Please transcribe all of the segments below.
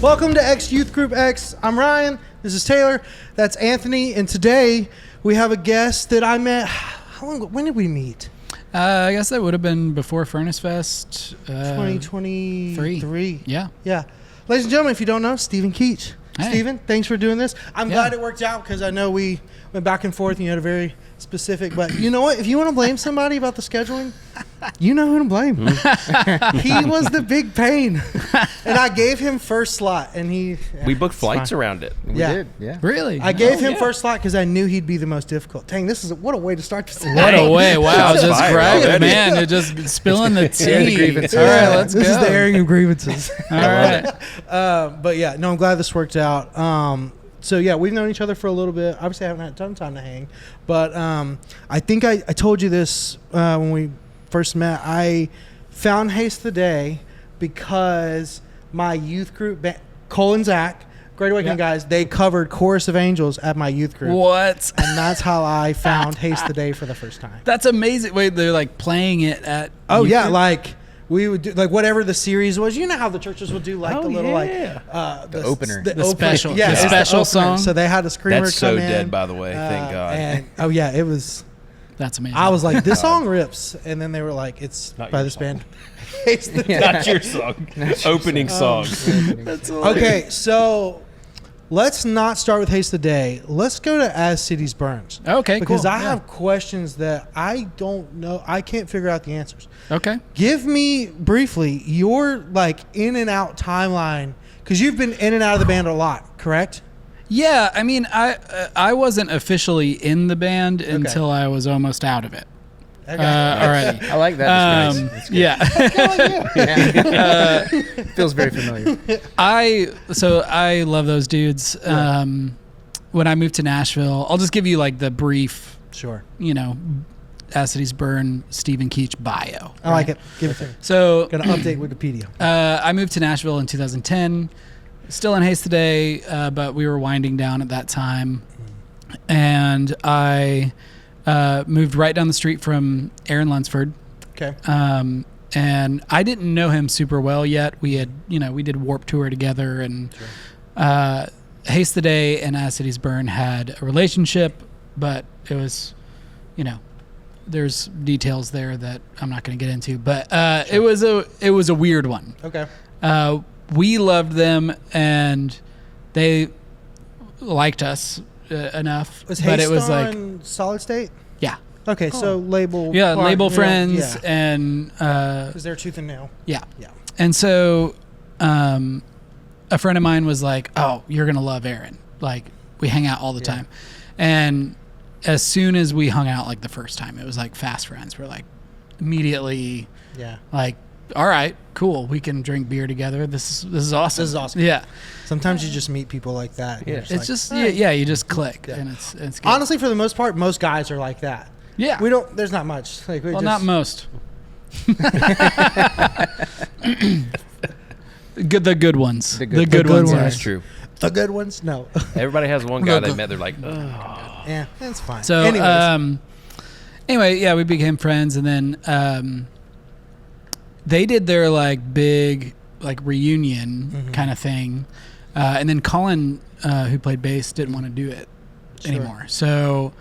Welcome to xYOUTHGROUPx. I'm Ryan. This is Taylor. That's Anthony. And today we have a guest that I met. When did we meet? I guess that would have been before Furnace Fest. 2023. Yeah. Yeah. Ladies and gentlemen, if you don't know, Stephen Keech. Hey. Stephen, thanks for doing this. I'm glad it worked out because I know we went back and forth and you had a very specific, but you know what? If you want to blame somebody about the scheduling, you know who to blame. He was the big pain. And I gave him first slot and we booked flights around it. We did, yeah. Really? I gave him first slot because I knew he'd be the most difficult. Dang, what a way to start this. What a way. Wow. Shots Just fired grab it, already. man. You're just spilling the tea. grievances. All right, let's This go. is the airing of grievances. All right. But yeah, no, I'm glad this worked out. So yeah, we've known each other for a little bit. Obviously, I haven't had a ton of time to hang, but I think I told you this when we first met. I found Haste today because my youth group, Cole and Zach, Great Awakening guys, they covered Chorus of Angels at my youth group. What? And that's how I found Haste today for the first time. That's amazing. Wait, they're like playing it at. Oh youth yeah, group? like. We would do like whatever the series was. You know how the churches would do like the little The opener. the special- yeah, the it's special opener. song. So they had a screamer That's come so in. dead, by the way. Thank God. And it was. That's amazing. I was like, this song rips, and then they were like, it's Not by your this song. band. Haste the Day. Not your song. Opening song. Okay, so let's not start with Haste the Day. Let's go to As Cities Burns. Okay, Because cool. I Yeah. have questions that I don't know. I can't figure out the answers. Okay. Give me briefly your like in and out timeline because you've been in and out of the band a lot, correct? Yeah, I mean, I wasn't officially in the band until I was almost out of it. Already. I like that. That's good. Yeah. Feels very familiar. I love those dudes. When I moved to Nashville, I'll just give you like the brief, Sure. As Cities Burn, Stephen Keech bio. I like it. Give it to me. So Gonna update Wikipedia. I moved to Nashville in 2010. Still in Haste today, but we were winding down at that time. And I moved right down the street from Aaron Lunsford. Okay. And I didn't know him super well yet. We had, we did Warped Tour together, and Haste the Day and As Cities Burn had a relationship, but it was, there's details there that I'm not going to get into. But it was a weird one. Okay. We loved them, and they liked us enough. Was but Haste it was on Solid State? yeah, Okay, so label. label you know, friends, yeah. and Because they're tooth and nail. yeah. Yeah. And so a friend of mine was like, oh, you're going to love Aaron. Like, we hang out all the time. And as soon as we hung out, like, the first time, it was like fast friends. We're like, immediately, like, all right, cool. We can drink beer together. This is awesome. This is awesome. Yeah. Sometimes you just meet people like that. and you're It's like, just, "Hey." you just click. And it's good. Honestly, for the most part, most guys are like that. Yeah. There's not much. Like, we Well, just, not most. The good ones. The The good good ones. ones. That's true. The good ones? No. Everybody has one guy they met. They're like, oh. Yeah, that's fine. So, anyways, anyway, yeah, we became friends, and then they did their like big like reunion kind of thing, and then Colin, who played bass, didn't want to do it anymore. So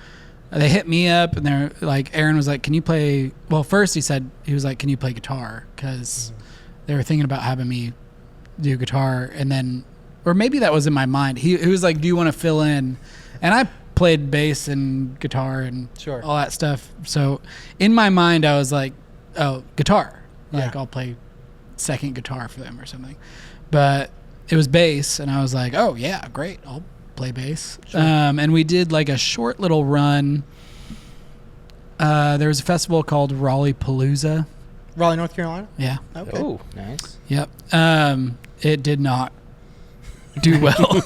they hit me up, and they're like, Aaron was like, "Can you play?" Well, first he was like, "Can you play guitar?" Because they were thinking about having me do guitar, and then, or maybe that was in my mind. He was like, "Do you want to fill in?" And I played bass and guitar and all that stuff. So in my mind, I was like, "Oh, guitar! Like I'll play second guitar for them or something." But it was bass, and I was like, "Oh yeah, great! I'll play bass." And we did like a short little run. There was a festival called Raleigh Palooza. Raleigh, North Carolina? Yeah. Okay. Oh. Nice. Yep. It did not do well.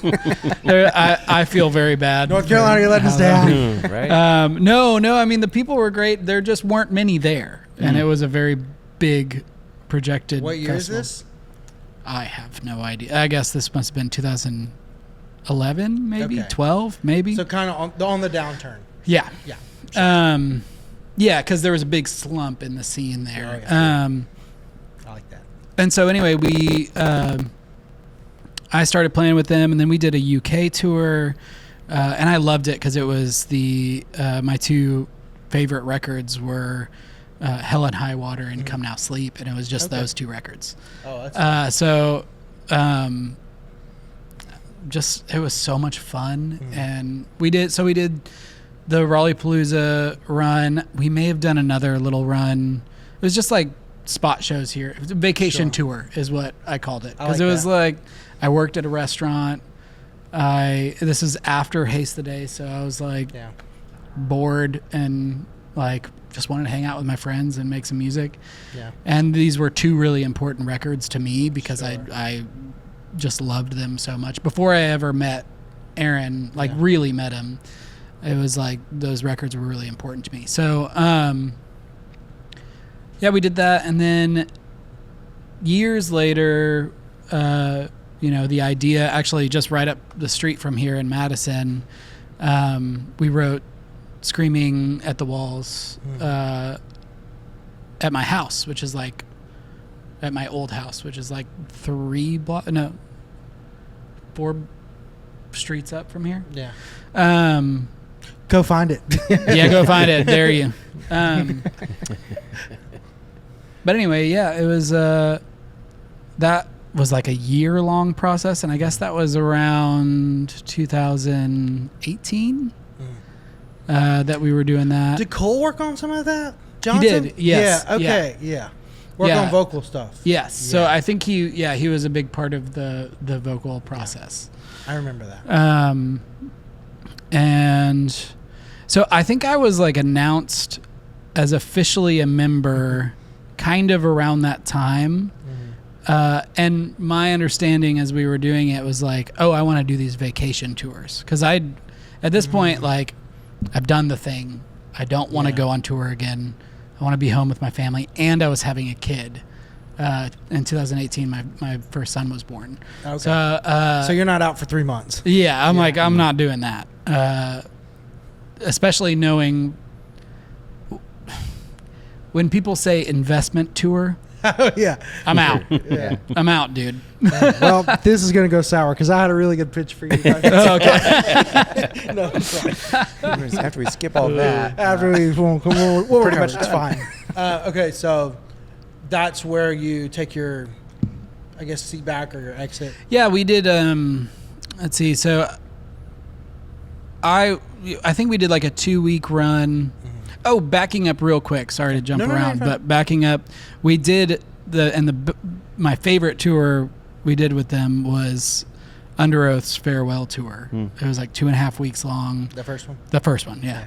I feel very bad. North Carolina, you're letting us down. Right. No. I mean, the people were great. There just weren't many there, and it was a very big projected. What year festival. is this? I have no idea. I guess this must have been 2011, maybe Okay. 12, maybe. So kind of on the downturn. Yeah. Yeah. Yeah, because there was a big slump in the scene there. Oh, yeah. I like that. And so anyway, we, I started playing with them, and then we did a UK tour, and I loved it because it was my two favorite records were Hell and High Water and Come Now Sleep, and it was just those two records. Oh, that's it was so much fun, and we did the Raleigh-Palooza run. We may have done another little run. It was just like spot shows here. It was a vacation tour is what I called it, because it was like I worked at a restaurant. This is after Haste the Day, so I was like bored and like just wanted to hang out with my friends and make some music. Yeah. And these were two really important records to me because I just loved them so much. Before I ever met Aaron, really met him, it was like those records were really important to me. So we did that, and then years later, the idea actually just right up the street from here in Madison, we wrote Screaming at the Walls at my house, which is like at my old house, which is like 4 streets up from here. Yeah. Go find it. Yeah, go find it. There you. But anyway, it was that was like a year-long process, and I guess that was around 2018 that we were doing that. Did Cole work on some of that? Johnson? He did. Yes. Yeah. Okay. Yeah. Work on vocal stuff. Yes. Yeah. So I think he was a big part of the vocal process. Yeah. I remember that. And so I think I was like announced as officially a member kind of around that time. And my understanding as we were doing it was like, I want to do these vacation tours. Because at this point, like, I've done the thing. I don't want to go on tour again. I want to be home with my family. And I was having a kid. In 2018, my first son was born. Okay. So you're not out for 3 months. Yeah, I'm like, I'm not doing that. Especially knowing when people say investment tour. Oh, yeah. I'm out. Yeah. I'm out, dude. Well, this is going to go sour because I had a really good pitch for you. Oh, okay. No, I'm sorry. After we skip all that. We'll pretty much it's fine. Okay, so that's where you take your, I guess, seat back or your exit. Yeah, we did. Let's see. So I think we did like a 2-week run. Oh, backing up real quick. Sorry to jump around, but backing up, we did my favorite tour we did with them was Under Oath's farewell tour. It was like 2.5 weeks long. The first one? The first one, yeah.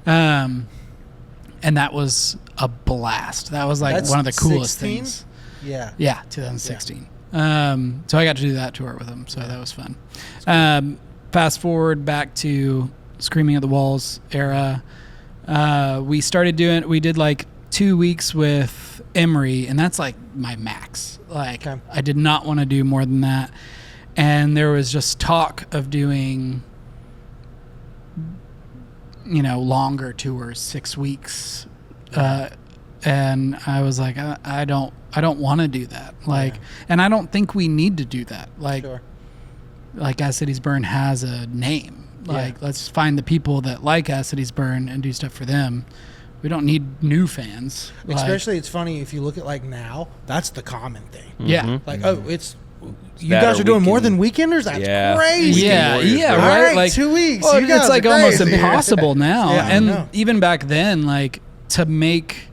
And that was a blast. That was like one of the coolest things. Yeah. Yeah, 2016. So I got to do that tour with them, so that was fun. Fast forward back to Screaming at the Walls era. We did like 2 weeks with Emery, and that's like my max. Like, I did not want to do more than that. And there was just talk of doing, longer tours, 6 weeks. And I was like, I don't want to do that. Like, and I don't think we need to do that. Like, like As Cities Burn has a name. Like, let's find the people that like As Cities Burn and do stuff for them. We don't need new fans. Especially, it's funny if you look at like now, that's the common thing. Yeah. Like, it's you guys are doing more than weekenders? That's crazy. Yeah, right? All right, like 2 weeks. Well, you guys it's like are almost crazy. impossible now. Yeah, and even back then, like, to make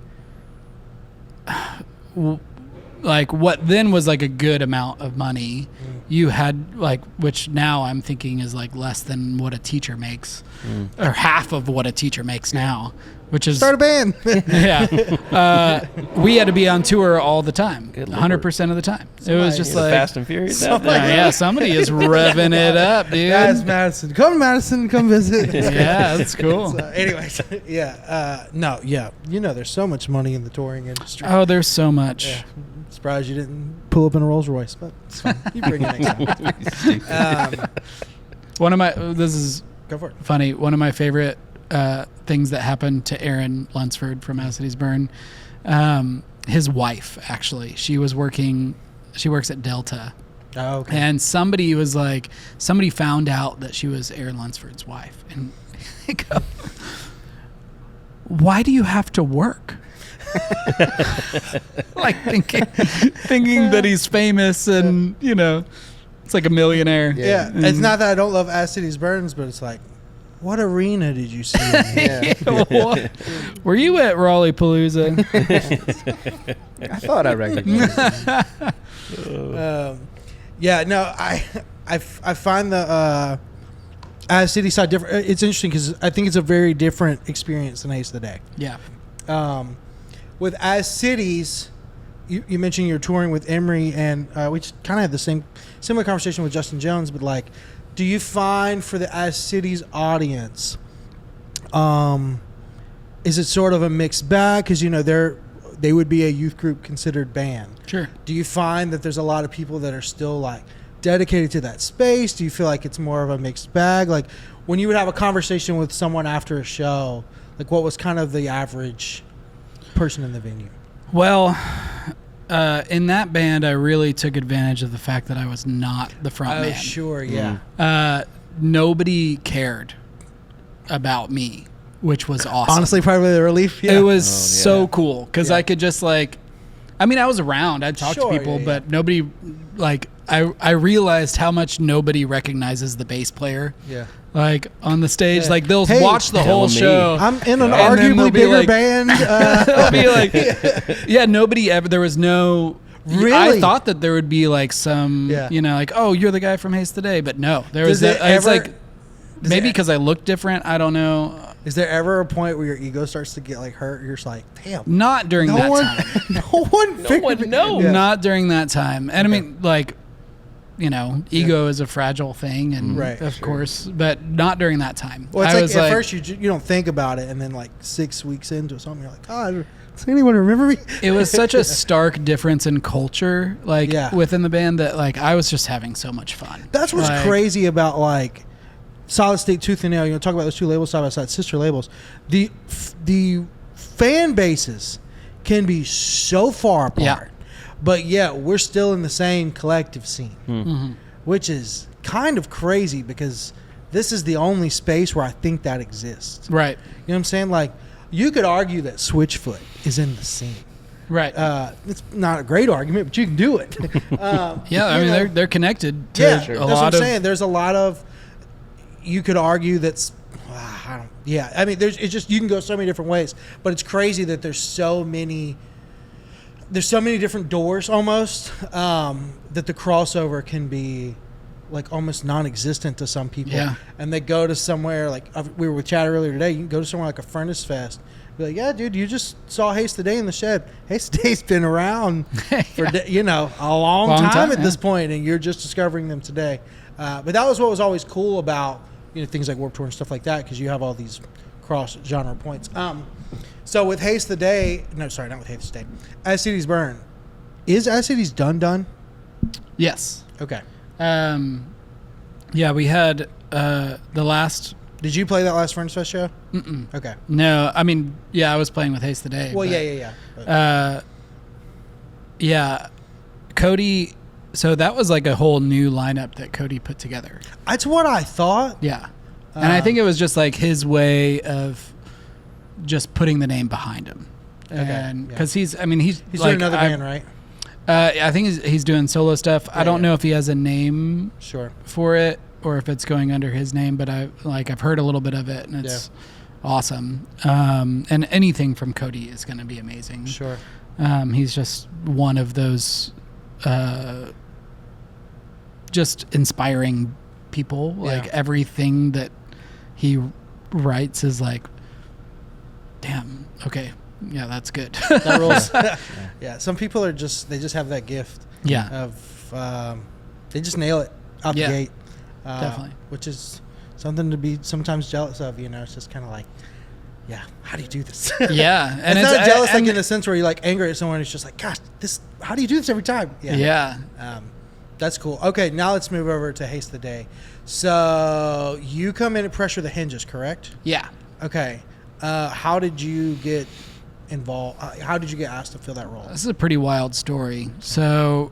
like what then was like a good amount of money, you had like, which now I'm thinking is like less than what a teacher makes, or half of what a teacher makes now, which is start a band. Yeah. We had to be on tour all the time, 100% of the time. It was just like Fast and Furious. Out there. Yeah, somebody is revving it up, dude. That's Madison. Come to Madison, come visit. Yeah, that's cool. So, anyways, there's so much money in the touring industry. Oh, there's so much. Yeah. Surprised you didn't pull up in a Rolls Royce, but it's fine. You bring it next time. This is go for it. Funny. One of my favorite things that happened to Aaron Lunsford from As Cities Burn, his wife, actually, she works at Delta, Oh, okay. And somebody found out that she was Aaron Lunsford's wife. And they go, why do you have to work? Like thinking that he's famous and, it's like a millionaire. Yeah. And It's not that I don't love As Cities Burns, but it's like, what arena did you see him in? What? Were you at Raleigh Palooza? I thought I recognized him. I find the As City side different. It's interesting because I think it's a very different experience than Haste the Day. Yeah. With As Cities, you mentioned you're touring with Emery, and we kind of had the similar conversation with Justin Jones, but like, do you find for the As Cities audience, is it sort of a mixed bag? Because, they would be a youth group considered band. Sure. Do you find that there's a lot of people that are still like dedicated to that space? Do you feel like it's more of a mixed bag? Like when you would have a conversation with someone after a show, like what was kind of the average person in the venue? Well, in that band, I really took advantage of the fact that I was not the front man. Oh, sure, yeah. Nobody cared about me, which was awesome. Honestly, probably the relief. Yeah. It was so cool because Yeah. I could just I was around. I'd talk to people, but nobody, I realized how much nobody recognizes the bass player. Yeah. Like on the stage, Yeah. like they'll Hey, watch the whole me. show. I'm in an And then they'll arguably be bigger like- band. They'll be like, yeah, nobody ever. There was no. Really? I thought that there would be like some, Yeah. like, oh, you're the guy from Haste Today, but no, there was. Does it It's ever- like maybe because I look different. I don't know. Is there ever a point where your ego starts to get like hurt? You're just like, damn. Not during No that one, time. no one figured it- Yeah. Not during that time. And Okay. I mean, like, ego is a fragile thing, and Right, of sure. course, but not during that time. Well, it's I like was at first you don't think about it, and then like 6 weeks into something, you're like, oh, does anyone remember me? it was such a stark difference in culture, Yeah. within the band, that like I was just having so much fun. That's what's Like, crazy about like Solid State, Tooth and Nail. Talk about those two labels side by side, sister labels. The fan bases can be so far apart, Yeah. but yet we're still in the same collective scene, Mhm. which is kind of crazy because this is the only space where I think that exists. Right. You know what I'm saying? Like, you could argue that Switchfoot is in the scene. Right. It's not a great argument, but you can do it. yeah, I you mean know, they're connected to yeah, a that's what lot I'm of. saying. There's a lot of. You could argue that's. I mean, it's just you can go so many different ways, but it's crazy that there's so many. There's so many different doors almost that the crossover can be like almost non-existent to some people. Yeah. And they go to somewhere like we were with Chad earlier today. You can go to somewhere like a Furnace Fest. Be like, yeah, dude, you just saw Haste Today in the Shed. Haste Today's been around for a long time at this point, and you're just discovering them today. But that was what was always cool about things like Warped Tour and stuff like that, because you have all these cross genre points. So with Haste the Day, no, sorry, not with Haste the Day. As Cities Burn, is As Cities done? Yes. Okay. Yeah, we had the last. Did you play that last Furnace Fest show? Mm-mm. Okay. No, I mean, yeah, I was playing with Haste Today. Well, but, yeah. But- yeah, Cody. So that was like a whole new lineup that Cody put together. That's what I thought. Yeah, and I think it was just like his way of just putting the name behind him. Okay, And yeah. because he's He's like, doing another band, right? I think he's doing solo stuff. I don't yeah. know if he has a name Sure. for it or if it's going under his name, but I've heard a little bit of it, and it's awesome. And anything from Cody is going to be amazing. Sure. He's just one of those just inspiring people. Like everything that he writes is like, damn, okay, yeah, that's good. That rules. Yeah. Some people they just have that gift. Yeah. Of they just nail it out Yeah. the gate. Definitely. Which is something to be sometimes jealous of. It's just kind of like, yeah, how do you do this? Yeah, and it's not jealous like and- in the sense where you like angry at someone. It's just like, gosh, how do you do this every time? Yeah. That's cool. Okay, now let's move over to Haste the Day. So you come in and pressure the hinges, correct? Yeah. Okay. How did you get involved? How did you get asked to fill that role? This is a pretty wild story. So,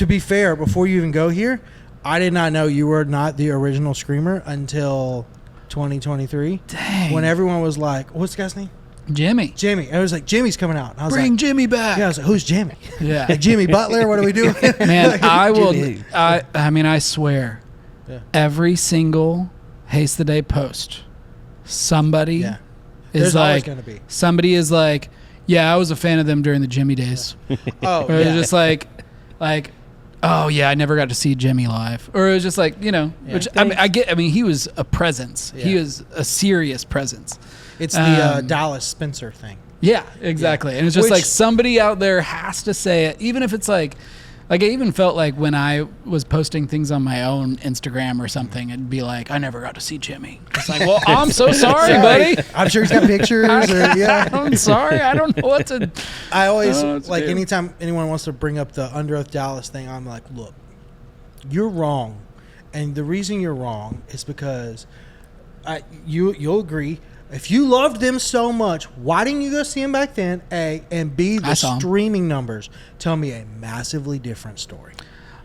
to be fair, before you even go here, I did not know you were not the original Screamer until 2023. Dang. When everyone was like, what's the guy's name? Jimmy. Jimmy. I was like, Jimmy's coming out. And I was Bring like, Jimmy back. yeah, I was like, who's Jimmy? Yeah. Like Jimmy Butler? What are we doing? Man, I will. Jimmy. I mean, I swear, Yeah. every single Haste the Day post, somebody Yeah. is There's always like, going to be. somebody is like, yeah, I was a fan of them during the Jimmy days. Oh, Or yeah. just like, oh yeah, I never got to see Jimmy live. Or it was just like, Yeah. which I mean, he was a presence. Yeah. He was a serious presence. It's the Um, Dallas Spencer thing. Yeah, exactly. And it's just Which- like somebody out there has to say it, even if it's like I even felt like when I was posting things on my own Instagram or something, it'd be like, I never got to see Jimmy. It's like, well, I'm so sorry, buddy. I'm sure he's got pictures. Or, yeah. I'm sorry. I don't know what to. I always, Oh, it's like, good. anytime anyone wants to bring up the Under Oath Dallas thing, I'm like, look, you're wrong. And the reason you're wrong is because you'll agree. If you loved them so much, why didn't you go see them back then? A, and B, I the saw 'em. streaming numbers tell me a massively different story.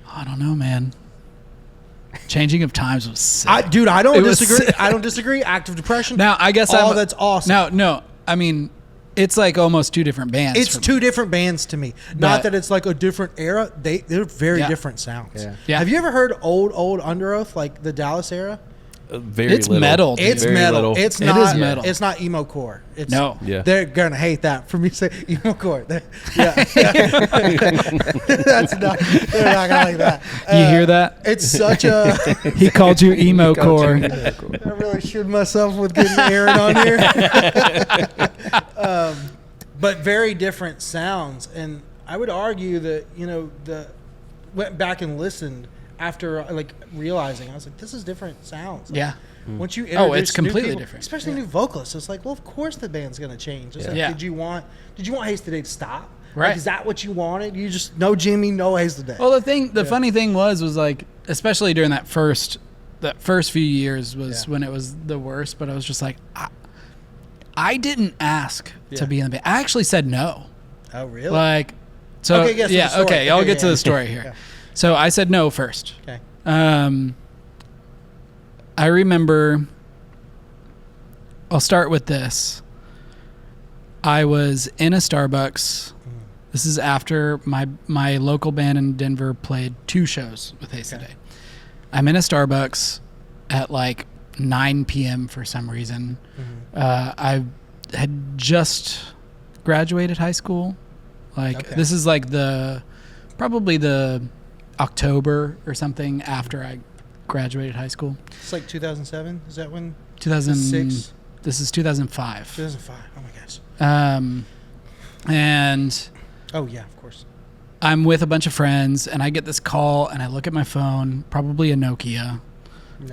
I don't know, man. Changing of Times was sick. I It don't was disagree. sick. I don't disagree. Active Depression. Now, I guess that's awesome. No. I mean, it's like almost two different bands. It's for me. two different bands to me. But- Not that it's like a different era. They're very Yeah. different sounds. Yeah. Yeah. Have you ever heard old Under Oath, like the Dallas era? Very It's little. metal, dude. It's Very metal. little. It's It not. is metal. It's not emo core. It's, No. Yeah. They're gonna hate that for me to say emo core. Yeah. That's not. They're not gonna like that. You hear that? It's such a. He called you emo core. I really shoot myself with getting Aaron on here. But very different sounds, and I would argue that went back and listened after like realizing I was like, this is different sounds. Like, Yeah. once you Oh, introduce it's completely new people, different. especially new vocalists, it's like, well, of course the band's gonna change. It's like, Yeah. did you want Haste Today to stop? Right. Like, is that what you wanted? You just no Jimmy, no Haste Today. Well, the funny thing was like, especially during that first few years was Yeah. when it was the worst. But I was just like, I didn't ask Yeah. to be in the band. I actually said no. Oh, really? Like, so Okay, yes, yeah, the story. okay. I'll Okay, get to yeah. the story here. Yeah. So I said no first. Okay. I remember. I'll start with this. I was in a Starbucks. This is after my local band in Denver played 2 shows with Haste Okay. Today. I'm in a Starbucks at like 9 p.m. for some reason. I had just graduated high school. Like Okay. this is like probably the October or something after I graduated high school. It's like 2007. Is that when? 2006. This is 2005. 2005. Oh my gosh. And Oh yeah, of course. I'm with a bunch of friends, and I get this call, and I look at my phone, probably a Nokia.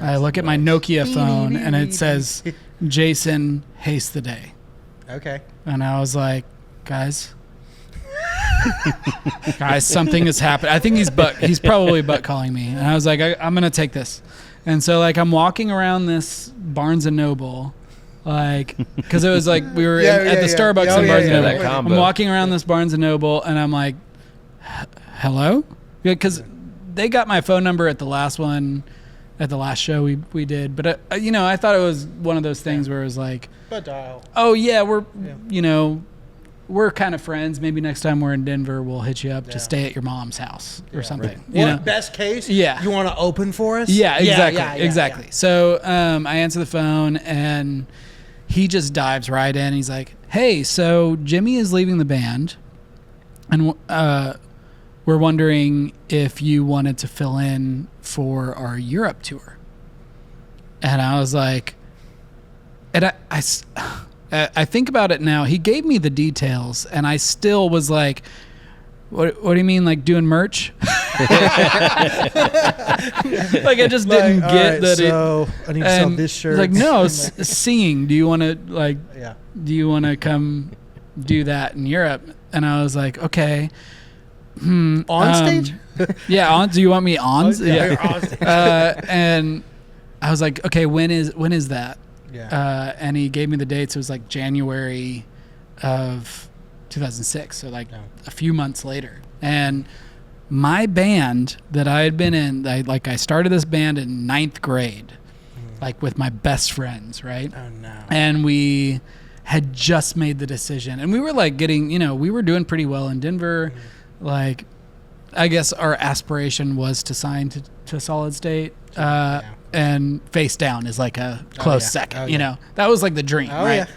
I look at my Nokia phone, and it says, Jason, Haste the Day. Okay. And I was like, guys, something has happened. I think he's probably butt calling me. And I was like, I'm going to take this. And so like, I'm walking around this Barnes and Noble, like, cause it was like, we were at the Starbucks in Barnes and Noble. that combo. I'm walking around this Barnes and Noble, and I'm like, hello? Yeah, cause they got my phone number at the last one, at the last show we did. But I thought it was one of those things where it was like, But dial. oh yeah, we're kind of friends. Maybe next time we're in Denver, we'll hit you up Yeah. to stay at your mom's house or something. right. You know? Best case? Yeah. You want to open for us? Yeah, exactly, yeah, exactly. yeah. So I answer the phone, and he just dives right in. He's like, "Hey, so Jimmy is leaving the band, and we're wondering if you wanted to fill in for our Europe tour." And I was like, and I think about it now. He gave me the details, and I still was like, "What do you mean, like doing merch?" Like I just didn't Like, get all right, that. So I need to sell and this shirt. he's like, no, singing. Do you want to Yeah. Do you want to come do that in Europe? And I was like, okay. On stage? Yeah. Do you want me on? Yeah, Yeah. you're on stage. And I was like, okay, when is that? Yeah. And he gave me the dates. It was like January of 2006. So like Yeah. a few months later. And my band that I had been in, I started this band in 9th grade, like with my best friends, right? Oh no. And we had just made the decision, and we were like getting, we were doing pretty well in Denver. Like, I guess our aspiration was to sign to Solid State, and Face Down is like a close second. That was like the dream, right?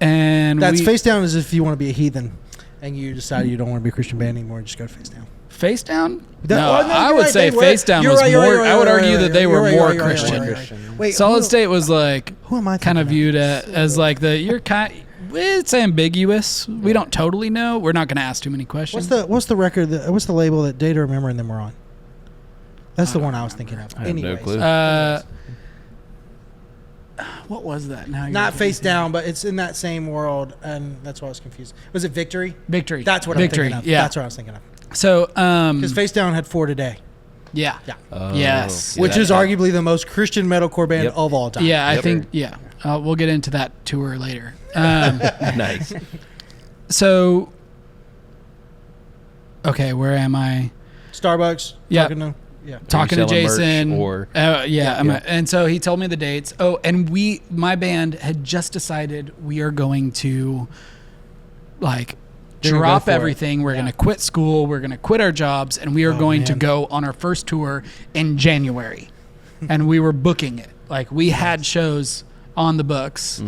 And that's Face Down is if you want to be a heathen, and you decide you don't want to be a Christian band anymore, just go to Face Down. Face Down? I would say Face Down was more. I would argue that they were more Christian. Wait, Solid State was like, who am I kind of viewed as like it's ambiguous. We don't totally know. We're not going to ask too many questions. What's the record? What's the label that Day to Remember and them were on? That's the one I was thinking of. I have no clue. What was that? Now not Face Down, but it's in that same world, and that's why I was confused. Was it Victory? Victory. That's what I'm thinking of. Yeah. That's what I was thinking of. So, because Face Down had For Today. Yeah. Yes. Which is arguably the most Christian metalcore band of all time. Yeah, I think. Yeah, we'll get into that tour later. Nice. So, okay, where am I? Starbucks. Talking to Jason. And so he told me the dates. Oh, and my band had just decided we are going to drop everything. We're going to quit school. We're going to quit our jobs, and we are going to go on our first tour in January. And we were booking it. Like, we had shows on the books.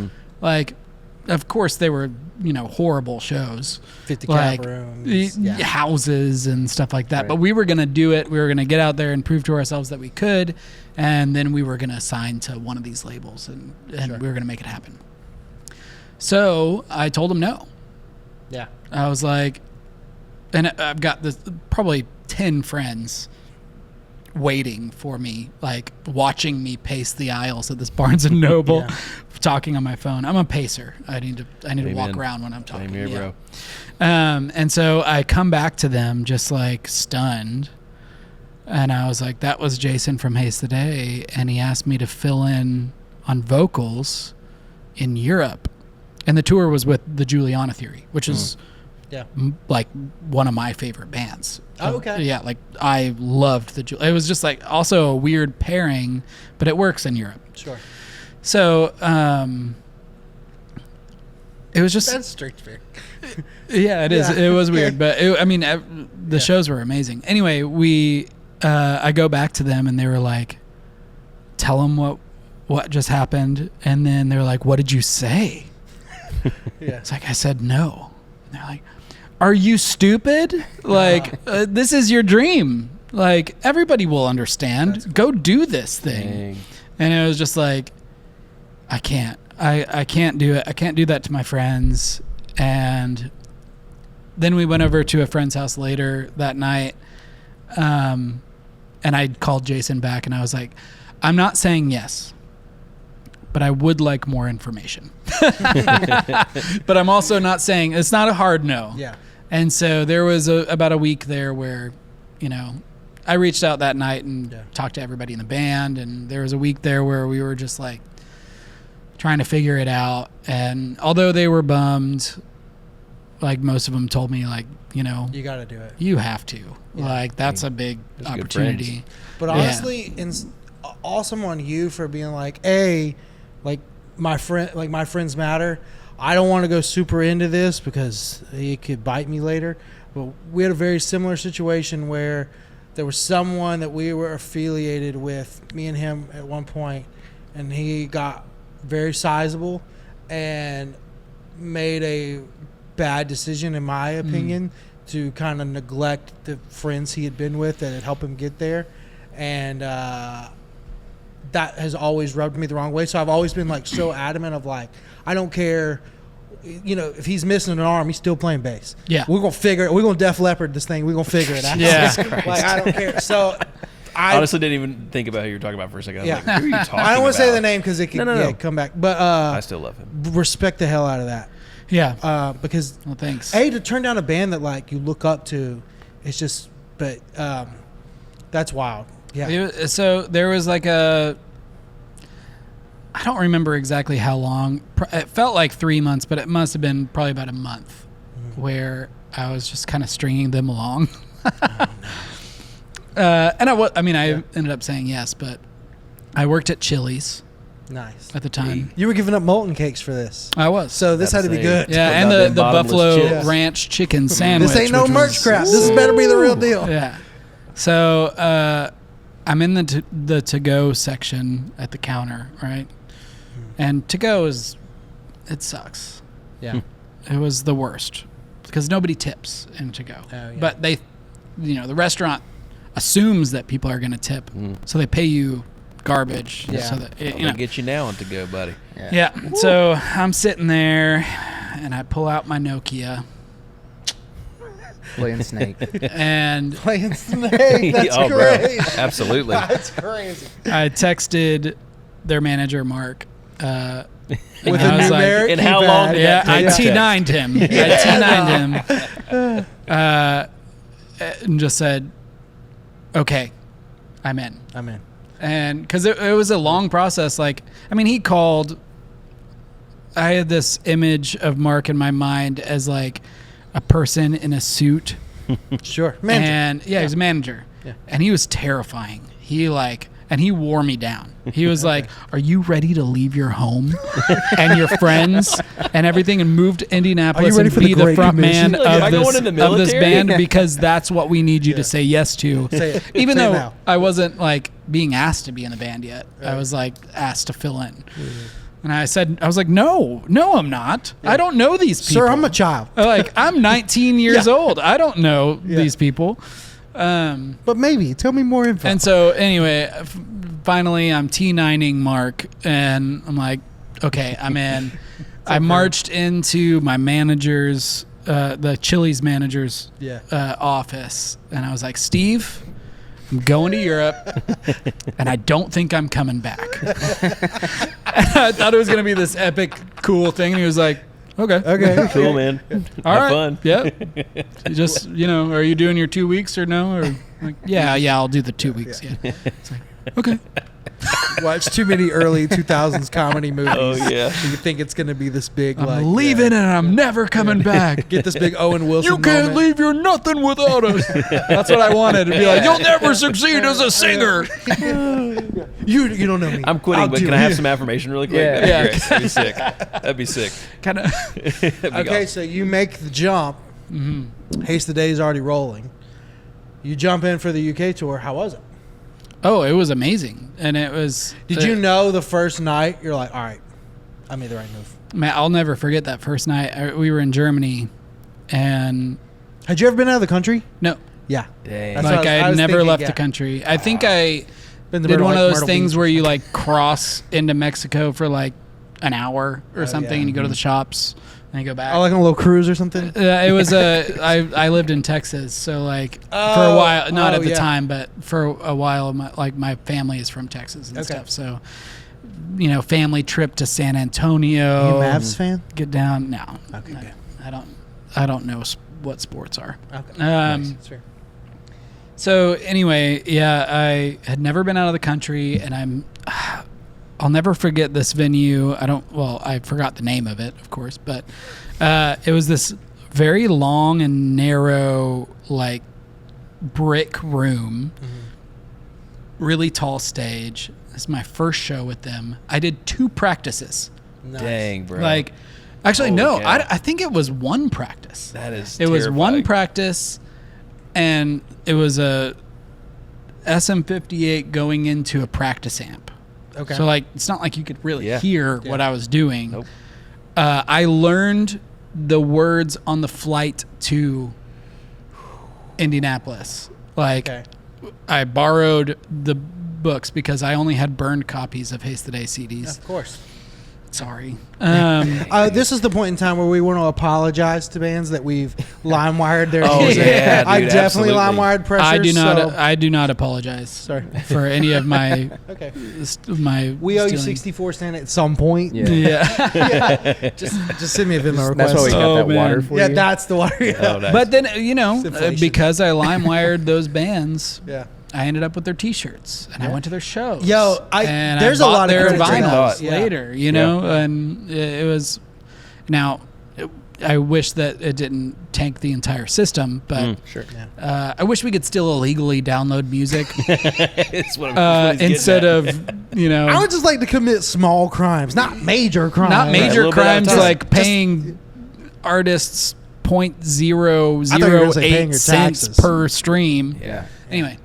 Of course they were, horrible shows. 50 cap rooms. Houses and stuff like that. Right. But we were going to do it. We were going to get out there and prove to ourselves that we could. And then we were going to sign to one of these labels, and we were going to make it happen. So I told him no. Yeah. I was like, and I've got this probably 10 friends waiting for me, like watching me pace the aisles at this Barnes and Noble, talking on my phone. I'm a pacer. I need to walk around when I'm talking. Same here, bro. And so I come back to them just like stunned, and I was like, "That was Jason from Haste today," and he asked me to fill in on vocals in Europe, and the tour was with the Juliana Theory, which is like one of my favorite bands. Oh, okay. Yeah, like I loved it was just like also a weird pairing, but it works in Europe. Sure. So it was just that's strange. Yeah, it is. It was weird, but the shows were amazing. Anyway, I go back to them, and they were like, "Tell them what just happened," and then they're like, "What did you say?" It's like, I said no. And they're like, "Are you stupid? Like, this is your dream. Like, everybody will understand. Cool. Go do this thing." Dang. And it was just like, I can't. I can't do it. I can't do that to my friends. And then we went over to a friend's house later that night, and I called Jason back, and I was like, "I'm not saying yes, but I would like more information." But I'm also not saying it's not a hard no. Yeah. And so there was about a week there where, I reached out that night and talked to everybody in the band, and there was a week there where we were just like trying to figure it out. And although they were bummed, like most of them told me, like, you got to do it. You have to. Yeah. Like, that's a big opportunity. But honestly, it's awesome on you for being like, hey, like my friends matter. I don't want to go super into this because it could bite me later. But we had a very similar situation where there was someone that we were affiliated with, me and him at one point, and he got very sizable and made a bad decision, in my opinion, to kind of neglect the friends he had been with that had helped him get there. And that has always rubbed me the wrong way. So I've always been like so adamant of like, I don't care, if he's missing an arm, he's still playing bass. Yeah. We're going to Def Leppard this thing. We're going to figure it out. Yeah. Like, I don't care. So I honestly didn't even think about who you were talking about for a second. I was like, who are you talking about? I don't want to say the name because it could come back. But I still love him. Respect the hell out of that. Yeah. Because thanks. To turn down a band that like you look up to, it's just, but that's wild. Yeah. So there was like I don't remember exactly how long. It felt like 3 months, but it must have been probably about a month where I was just kind of stringing them along. And I ended up saying yes, but I worked at Chili's Nice. at the time. You were giving up molten cakes for this. I was. So this had to be good. Yeah, What and about the them bottomless buffalo chips? ranch chicken sandwich. This ain't no which merch was- crap. This better be the real deal. Yeah. So I'm in the to-go section at the counter, right? And to-go it sucks. Yeah. It was the worst because nobody tips in to-go. Oh, yeah. But they, the restaurant assumes that people are going to tip, so they pay you garbage. Yeah. So that I'm gonna get you now on to go, buddy. Yeah. So I'm sitting there, and I pull out my Nokia, Playing Snake. and Playing Snake. That's Oh, bro. great. Absolutely. That's crazy. I texted their manager Mark. With I a was numeric like, and how long keypad. did Yeah, that I take? T9'd him. I T9'd him. And just said, okay, I'm in. I'm in. And because it was a long process. He called. I had this image of Mark in my mind as like a person in a suit. Sure. Manager. And he was a manager. Yeah. And he was terrifying. And he wore me down. He was like, "Are you ready to leave your home and your friends and everything and move to Indianapolis ready and for the be the Great front man Commission? Am I going in the of this military? band because that's what we need you to say yes to." Say it. Even Say it though now. I wasn't like being asked to be in the band yet. I Right. was like asked to fill in. And I was like, no, I'm not. I don't know these people. Sir, I'm a child. I'm 19 years old. I don't know these people. But maybe. Tell me more info. And so anyway, finally I'm T9ing Mark and I'm like, okay, I'm in. I marched into my manager's, the Chili's manager's office. And I was like, Steve, I'm going to Europe and I don't think I'm coming back. I thought it was going to be this epic, cool thing. And he was like, okay. Cool, man. All Have right. fun. Yep. Just, are you doing your 2 weeks or no? Or like, yeah, I'll do the 2 weeks. Yeah. It's like, okay. Watch too many early 2000s comedy movies. Oh, yeah. You think it's going to be this big, I'm leaving and I'm never coming back. Get this big Owen Wilson You can't moment. leave. You're nothing without us. That's what I wanted to be like. You'll never succeed as a singer. You don't know me. I'm quitting, I'll but do can I it. have some affirmation really quick? Yeah. That'd be great. That'd be sick. Kind of. That'd be Okay, awesome. so you make the jump. Haste the Day is already rolling. You jump in for the UK tour. How was it? Oh, it was amazing, and it was. Did you know the first night you're like, all right, I made the right move? Man, I'll never forget that first night. We were in Germany, and Had you ever been out of the country? no, Yeah. Dang. That's what like I I had was never thinking, left yeah. the country. I think I Been to did one of those Myrtle things Beach. where you like cross into Mexico for like an hour or Oh, something, yeah. and you go to the shops and you go back. Oh, like on a little cruise or something? It was I lived in Texas, so like for Oh, a while, not oh, at the yeah. time, but for a while, my family is from Texas and Okay. stuff. So, family trip to San Antonio. You a Mavs fan? Get down? No. Okay, good. I don't know what sports are. Okay. Um, That's fair. So anyway, I had never been out of the country, and I'll never forget this venue. I forgot the name of it, of course, but it was this very long and narrow, like, brick room, really tall stage. This is my first show with them. I did 2 practices. Nice. Dang, bro. Like, actually, Holy no, cow. I think it was 1 practice. That is It was 1 terrifying. practice, and it was a SM58 going into a practice amp. Okay. So like, it's not like you could really Yeah. hear Yeah. what I was doing. Nope. I learned the words on the flight to Indianapolis. Like, Okay. I borrowed the books because I only had burned copies of Haste the Day CDs. Of course. Sorry. This is the point in time where we want to apologize to bands that we've lime-wired their Oh, music. yeah, I dude, definitely absolutely. lime-wired Pressure. I do not apologize. Sorry. For any of my Okay. my. We owe you stealing. 64 cents at some point. Yeah. Yeah. Just send me a Venmo request. That's why we got Oh, that man. water for yeah, you. that's the one. Yeah. Oh, nice. But then inflation. because I lime-wired those bands, Yeah. I ended up with their T-shirts and I went to their shows. Yo, and there's I a lot bought of their credit to vinyls that. Yeah. later, and it was now. I wish that it didn't tank the entire system, but Sure. I wish we could still illegally download music It's what I'm instead of, I would just like to commit small crimes, not major crimes. not major little bit at a crimes time. like paying artists I thought you were gonna say paying .008 your cents taxes. per stream. Yeah. Anyway,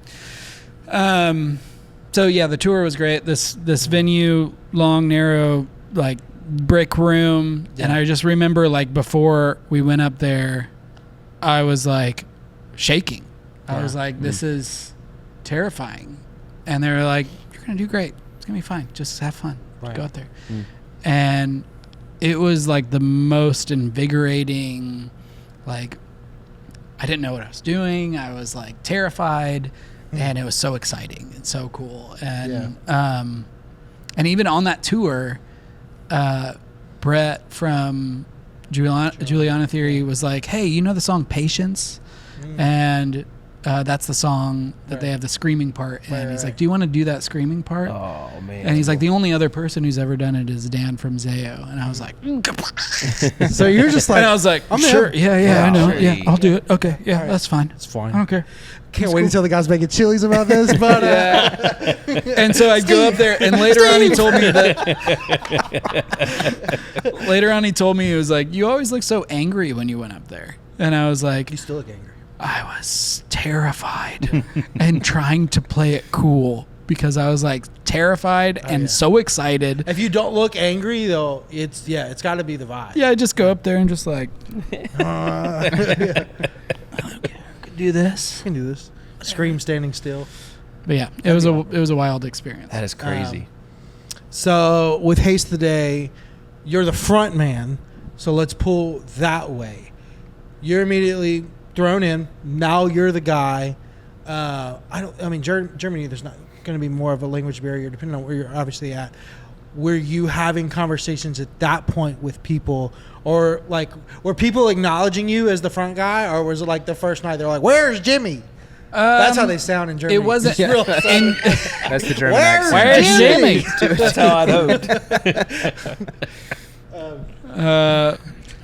so yeah, the tour was great. This venue, long, narrow, like brick room, and I just remember like before we went up there, I was like shaking. I was like, this is terrifying, and they were like, "You're gonna do great. It's gonna be fine. Just have fun. Just go out there." And it was like the most invigorating. Like, I didn't know what I was doing. I was like terrified, and it was so exciting and so cool. And and even on that tour, Brett from Juliana Theory was like, "Hey, you know the song Patience?" And that's the song that they have the screaming part. And he's like, "Do you want to do that screaming part?" Oh man! And he's like, "The only other person who's ever done it is Dan from Zayo." And I was like, So you're just like, and I was like, I'm "Sure, in. yeah, I know, Sure. yeah, I'll do it. Okay, yeah, that's fine. It's fine. I don't care." Can't wait until the guys making chilies about this. But And so I'd go up there, and later on he told me that. Later on he told me, he was like, "You always look so angry when you went up there," and I was like, you still look angry. I was terrified and trying to play it cool because I was like terrified and so excited. If you don't look angry, though, it's got to be the vibe. Yeah, I just go up there and just like, okay, I could do this. I can do this. Scream standing still. But yeah, it was a wild experience. That is crazy. So with Haste the you're the front man. So let's pull that way. You're immediately thrown in. Now you're the guy. Germany, there's not going to be more of a language barrier depending on where you're obviously at. Were you having conversations at that point with people, or like were people acknowledging you as the front guy, or was it like the first night they're like, "Where's Jimmy"? That's how they sound in Germany. It wasn't. Real And That's the German Where's accent. Jimmy? That's how I'd hoped.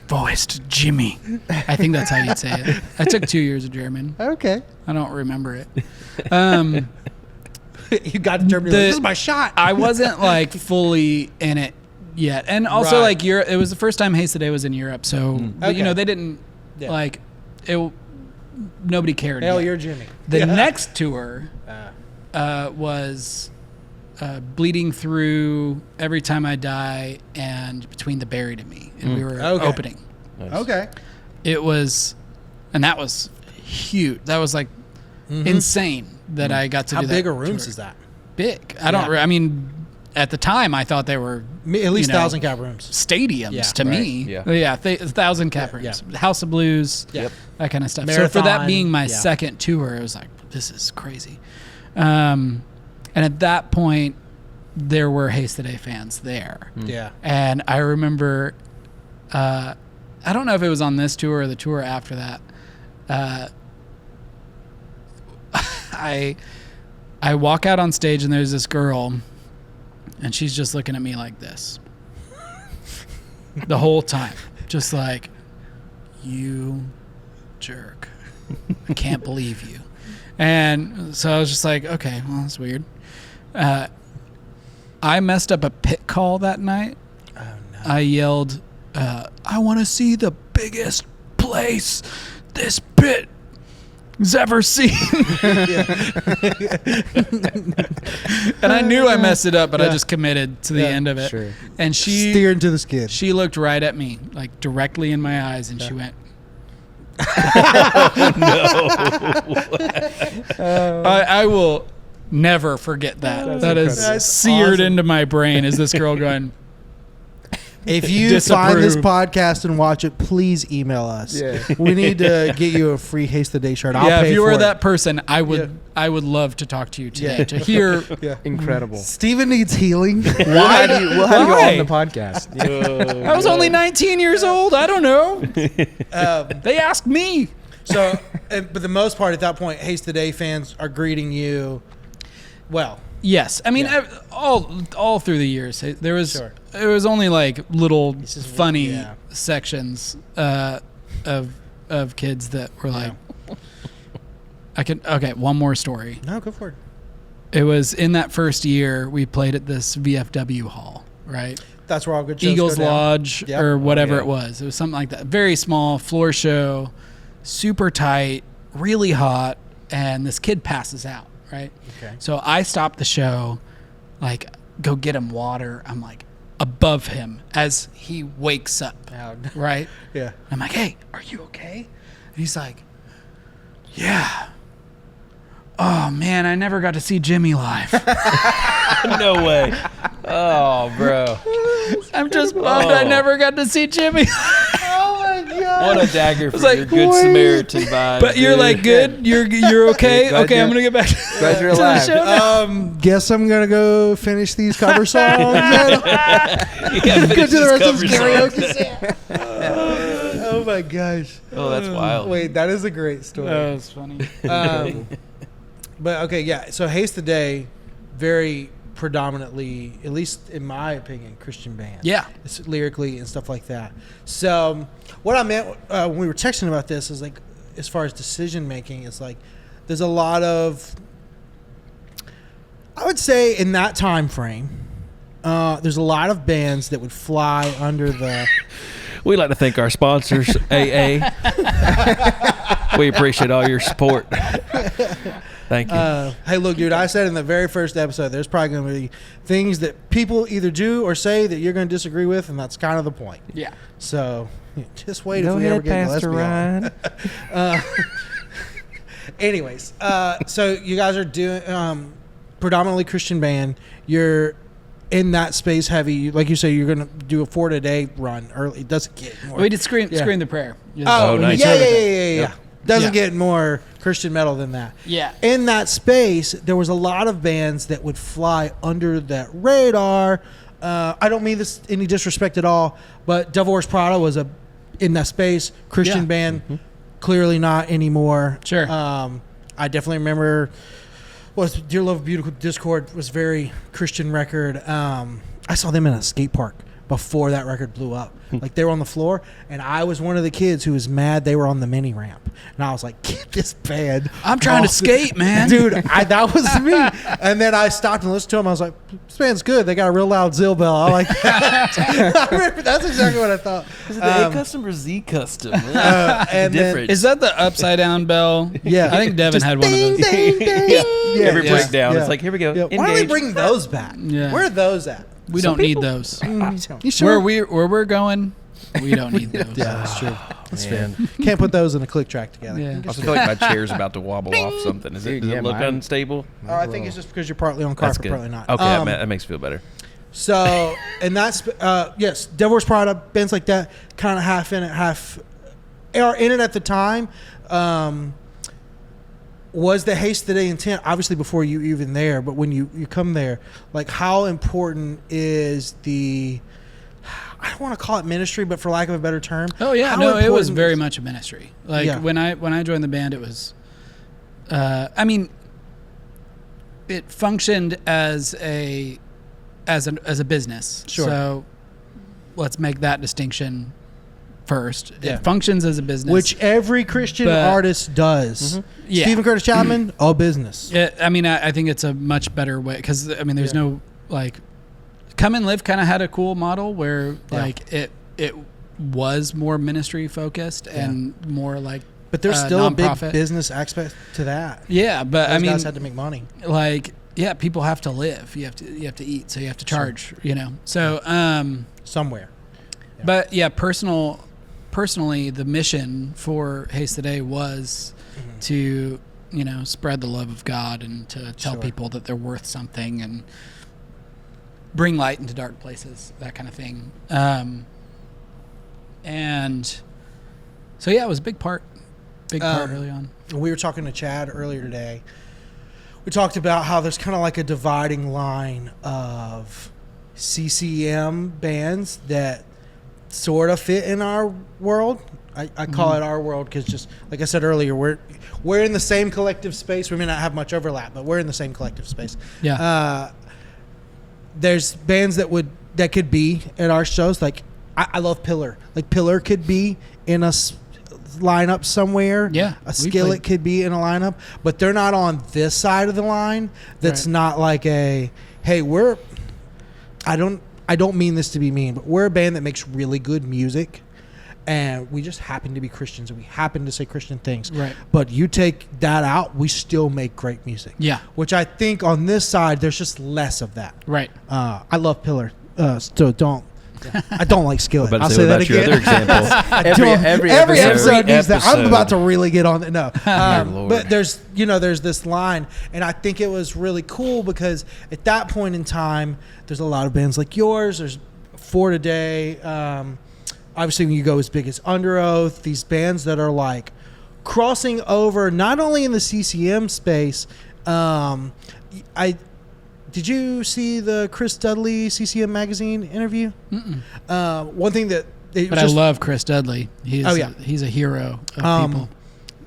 Voiced Jimmy. I think that's how you'd say it. I took 2 years of German. Okay. I don't remember it. You got to Germany. Like, this is my shot. I wasn't like fully in it yet, and also Right. like Europe. It was the first time Haste Today was in Europe, so but, Okay. they didn't like it. Nobody cared. Hell, yet. you're Jimmy. The next tour was Bleeding Through, Every Time I Die, and Between the Buried and Me, and we were opening. Nice. Okay. It was, and that was huge. That was like insane that I got to How do that. big are rooms tour. is that? Big. I mean, at the time I thought they were At least 1,000 know, cap rooms. stadiums Yeah. to Right. me. Yeah. 1,000 cap rooms. House of Blues. Yep. That kind of stuff. So for that Marathon, being my yeah. second tour, it was like, this is crazy. And at that point, there were Haste Today fans there. Yeah. And I remember, I don't know if it was on this tour or the tour after that. I walk out on stage and there's this girl, and she's just looking at me like this the whole time, just like, "You jerk! I can't believe you." And so I was just like, "Okay, well, that's weird." I messed up a pit call that night. Oh, no. I yelled, "I want to see the biggest place this pit has ever seen." And I knew I messed it up, but I just committed to the end of it. Sure. And Steer into the skid. she looked right at me, like directly in my eyes, and she went, I will never forget that. That is That's seared awesome. into my brain. Is this girl going, If you find this Disapprove. podcast and watch it, please email us. Yeah. We need to get you a free Haste the Day shirt. I'll yeah, pay if you for were it. that person, I would love to talk to you today, Yeah. to hear. Incredible. Steven needs healing. We'll have you Why? on the podcast. Yeah. I was only 19 years old. I don't know. They asked me. So, but the most part at that point, Haste the Day fans are greeting you. Well, Yes, I mean Yeah. all through the years there was Sure. there was only like little This is- funny yeah. sections of kids that were like, one more story. no, go for it. It was in that first year we played at this VFW hall, right? That's where all good shows Eagles go down. Lodge Yep. or whatever yeah. it was. It was something like that. Very small floor show, super tight, really hot, and this kid passes out, right? Okay. So I stop the show, like go get him water. I'm like above him as he wakes up, right? Yeah. I'm like, "Hey, are you okay?" And he's like, "Yeah." Oh man, I never got to see Jimmy live. No way. Oh, bro. I'm just bummed I never got to see Jimmy. Oh my god. What a dagger for like, your good wait. Samaritan vibes. But you're dude. like good. You're okay. Glad Okay, I'm you're- gonna get back glad you're to the alive. show now. Guess I'm gonna go finish these cover songs. Yeah, Go finish to the rest this of this cover song. karaoke set. Oh my gosh. Oh, that's wild. Wait, that is a great story. That was funny. But okay, yeah. So Haste Today, very predominantly, at least in my opinion, Christian band. Yeah. It's lyrically and stuff like that. So what I meant when we were texting about this is like, as far as decision making, it's like there's a lot of, I would say in that time frame, there's a lot of bands that would fly under the. We'd like to thank our sponsors, AA. We appreciate all your support. Thank you. Hey, look, dude, I said in the very first episode, there's probably going to be things that people either do or say that you're going to disagree with, and that's kind of the point. Yeah. So just wait Go if we ever ahead, get Pastor Ryan. Anyways, so you guys are doing predominantly Christian band. You're in that space heavy. Like you say, you're going to do a 4-a-day run early. It doesn't get more. We did scream Yeah. the prayer. Oh, nice. Yeah. Doesn't Yeah. get more Christian metal than that. Yeah. In that space, there was a lot of bands that would fly under that radar. I don't mean this any disrespect at all, but Devil Wears Prada was in that space Christian Yeah. band. Clearly not anymore. Sure. I definitely remember. Was Dear Love Beautiful Discord was very Christian record. I saw them in a skate park before that record blew up. Like they were on the floor, and I was one of the kids who was mad they were on the mini ramp, and I was like, "Get this band!" I'm trying to skate, man. dude. That was me. And then I stopped and listened to them. I was like, "This band's good. They got a real loud Zill bell. I like that." I remember, that's exactly what I thought. Is it the A custom or Z custom? and then- Different. Is that the upside down bell? Yeah. I think Devin Just had one of ding, those. ding, ding. Yeah, Every yeah, breakdown, yeah. it's like, here we go. Yeah. Why don't we Engage. bring those back? Yeah. Where are those at? We don't need those. You sure? Where we're going, we don't need those. Yeah, that's true. That's fair. Can't put those in a click track together. Yeah. I feel like my chair's about to wobble off something. Does Dude, it yeah, look mine- unstable? I think it's just because you're partly on That's carpet, good. partly not. Okay, that makes me feel better. So, and that's yes, Devil Wears Prada, bands like that, kind of half in it, half are in it at the time. Was the Haste Today intent obviously before you even there, but when you come there, like how important is the? I don't want to call it ministry, but for lack of a better term. Oh yeah, how no, it was important very is- much a ministry. Like Yeah. when I joined the band, it was, I mean, it functioned as a business. Sure. So let's make that distinction first. Yeah. It functions as a business, which every Christian But- artist does. Yeah. Stephen Curtis Chapman, all business. I mean, I think it's a much better way because I mean, there's Yeah. no like, Come and Live kind of had a cool model where Yeah. like it was more ministry focused and more like, But there's still a big nonprofit. business aspect to that. Yeah, but Those I mean, guys had to make money. like, yeah, people have to live. You have to eat, so you have to charge. You know, so Somewhere. Yeah. but yeah, personally, the mission for Haste Today was to spread the love of God and to tell Sure. people that they're worth something and bring light into dark places, that kind of thing. And so yeah, it was a big part early on. We were talking to Chad earlier today. We talked about how there's kind of like a dividing line of CCM bands that sort of fit in our world. I call it our world because, just like I said earlier, we're in the same collective space. We may not have much overlap, but we're in the same collective space. Yeah. There's bands that could be at our shows. Like I love Pillar. Like Pillar could be in a lineup somewhere. Yeah, a Skillet could be in a lineup, but they're not on this side of the line. That's not like a hey, I don't mean this to be mean, but we're a band that makes really good music, and we just happen to be Christians, and we happen to say Christian things. Right. But you take that out, we still make great music. Yeah. Which I think on this side, there's just less of that. Right. I love Pillar. So don't. I don't like Skillet. About to I'll say, say that what about again. your other example? Every Every episode needs that. I'm episode. about to really get on it. No, Lord. but there's this line, and I think it was really cool because at that point in time, there's a lot of bands like yours. There's For Today. Obviously, when you go as big as Under Oath, these bands that are like crossing over, not only in the CCM space. Did you see the Chris Dudley CCM magazine interview? One thing that But I love Chris Dudley. He's a hero of people.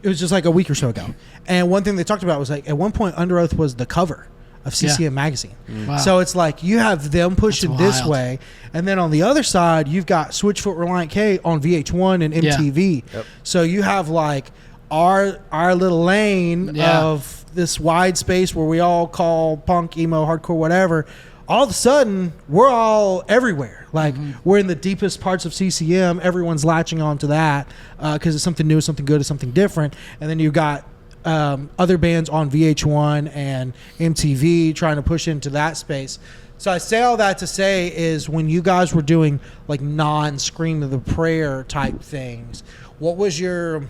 It was just like a week or so ago. And one thing they talked about was like at one point Under Oath was the cover of CCM magazine. Wow. So it's like you have them pushing That's this wild. way, and then on the other side you've got Switchfoot Reliant K on VH1 and MTV. Yep. So you have like our little lane Yeah. of this wide space where we all call punk, emo, hardcore, whatever. All of a sudden, we're all everywhere. Like, we're in the deepest parts of CCM. Everyone's latching on to that because it's something new, it's something good, it's something different. And then you've got other bands on VH1 and MTV trying to push into that space. So I say all that to say is when you guys were doing, like, non-Scream of the Prayer type things, what was your...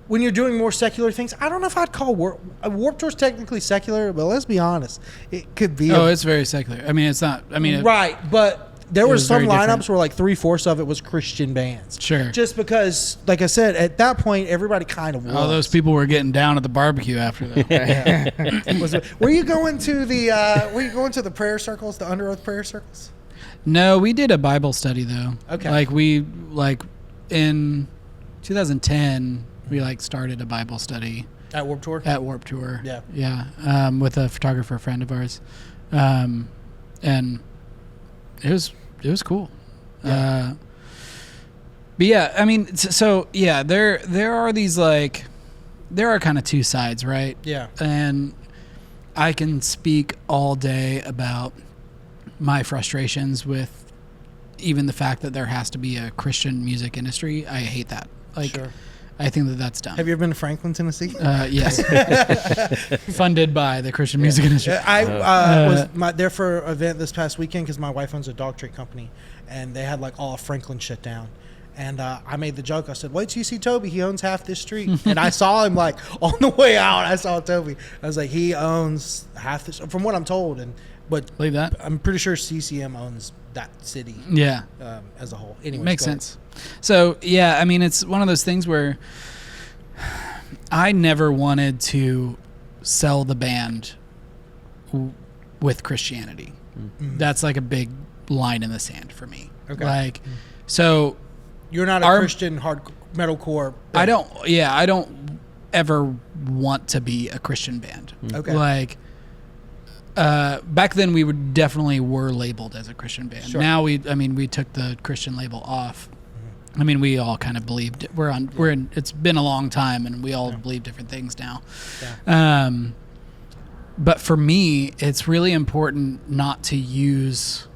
When you're doing more secular things, I don't know if I'd call Warped Tour's technically secular, but let's be honest, it could be. It's very secular. I mean, it's not. I mean, right, but there were was some very lineups different. where like 3/4 of it was Christian bands. Sure. Just because, like I said, at that point, everybody kind of was. all those people were getting down at the barbecue after that. Were you going to the prayer circles, the Under Oath prayer circles? No, we did a Bible study though. Okay. In 2010. We started a Bible study At Warped Tour? at Warped Tour. Yeah. Yeah. With a photographer friend of ours. And it was cool. Yeah. But yeah, I mean, so yeah, there are these there are kind of two sides, right? Yeah. And I can speak all day about my frustrations with even the fact that there has to be a Christian music industry. I hate that. Sure. I think that that's dumb. Have you ever been to Franklin, Tennessee? Yes. Funded by the Christian music industry. I was there for an event this past weekend because my wife owns a dog treat company, and they had all of Franklin shut down. And I made the joke. I said, "Wait till you see Toby. He owns half this street." And I saw him on the way out. I saw Toby. I was like, "He owns half this," from what I'm told. But Believe that? I'm pretty sure CCM owns that city. Yeah. As a whole. Anyway, Makes sense. So, yeah, I mean, it's one of those things where I never wanted to sell the band with Christianity. Mm-hmm. That's a big line in the sand for me. Okay. So you're not a Christian hard metalcore band. I don't ever want to be a Christian band. Okay. Back then we definitely were labeled as a Christian band. Sure. Now we took the Christian label off. I mean, we all kind of believed it. It's been a long time and we all believe different things now. Yeah. But for me, it's really important not to use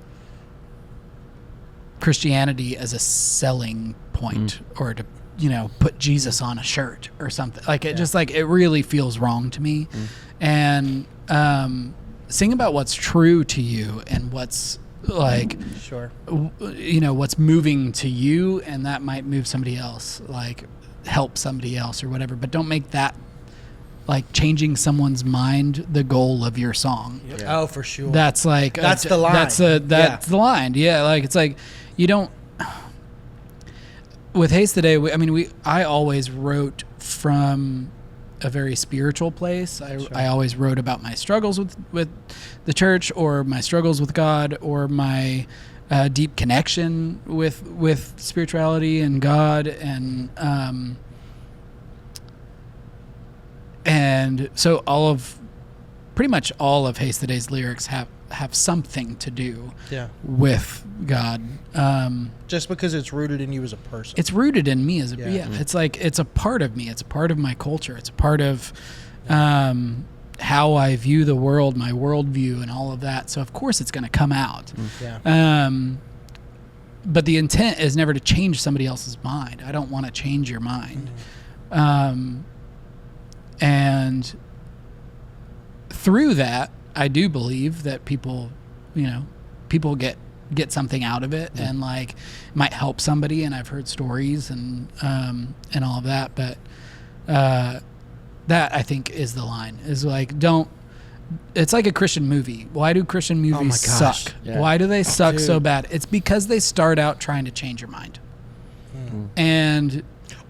Christianity as a selling point or to, put Jesus on a shirt or something. It really feels wrong to me. And sing about what's true to you and what's Sure. What's moving to you, and that might move somebody else, help somebody else or whatever. But don't make that changing someone's mind the goal of your song. Yep. Oh, for sure. That's that's the line. That's the line. Yeah, you don't. With Haste Today, I always wrote from a very spiritual place. I always wrote about my struggles with the church or my struggles with God or my deep connection with spirituality and God, and so pretty much all of Haste the Day's lyrics have something to do with God. Just because it's rooted in you as a person. It's rooted in me as it's like it's a part of me. It's a part of my culture. It's a part of how I view the world, my worldview, and all of that. So of course it's going to come out. But the intent is never to change somebody else's mind. I don't want to change your mind. And through that, I do believe that people get something out of it, and like might help somebody. And I've heard stories and all of that, but that I think is the line, is like, it's like a Christian movie. Why do Christian movies suck? Yeah. Why do they suck so bad? It's because they start out trying to change your mind. And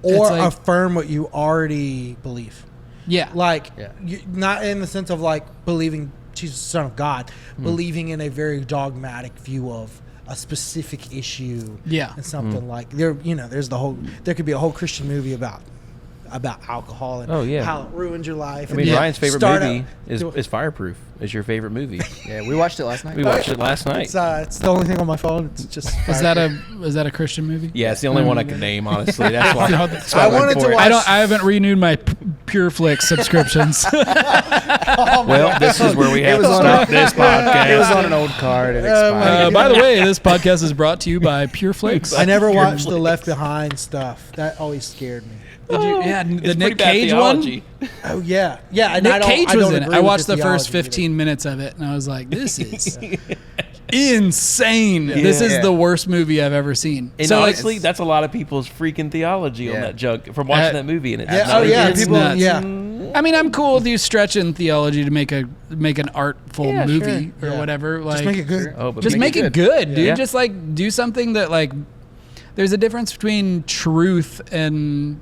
or like, affirm what you already believe. Not in the sense of like believing Jesus is the Son of God, believing in a very dogmatic view of a specific issue. And something like there could be a whole Christian movie about alcohol and how it ruins your life. I mean, Ryan's favorite movie is Fireproof. Is your favorite movie? Yeah, we watched it last night. We watched it last night. It's the only thing on my phone. It's just is that a Christian movie? Yeah, it's the only one I can name, honestly. That's why. I wanted to watch. I haven't renewed my PureFlix subscriptions. Well, this is where we have to stop this podcast. It was on an old card. It expired. By the way, this podcast is brought to you by PureFlix. I never watched the Left Behind stuff. That always scared me. Did you? Yeah, the It's Nick pretty bad Cage theology. one. Oh yeah. And Nick Cage was in it. I watched the theology first 15 minutes of it, and I was like, "This is insane. This is the worst movie I've ever seen." And So honestly, that's a lot of people's freaking theology on that junk from watching that movie, and it's It's people. nuts. Yeah. I mean, I'm cool with you stretching theology to make an artful movie or whatever. Like, Just make it good. but just make it good, dude. Yeah. Just like do something that like. There's a difference between truth and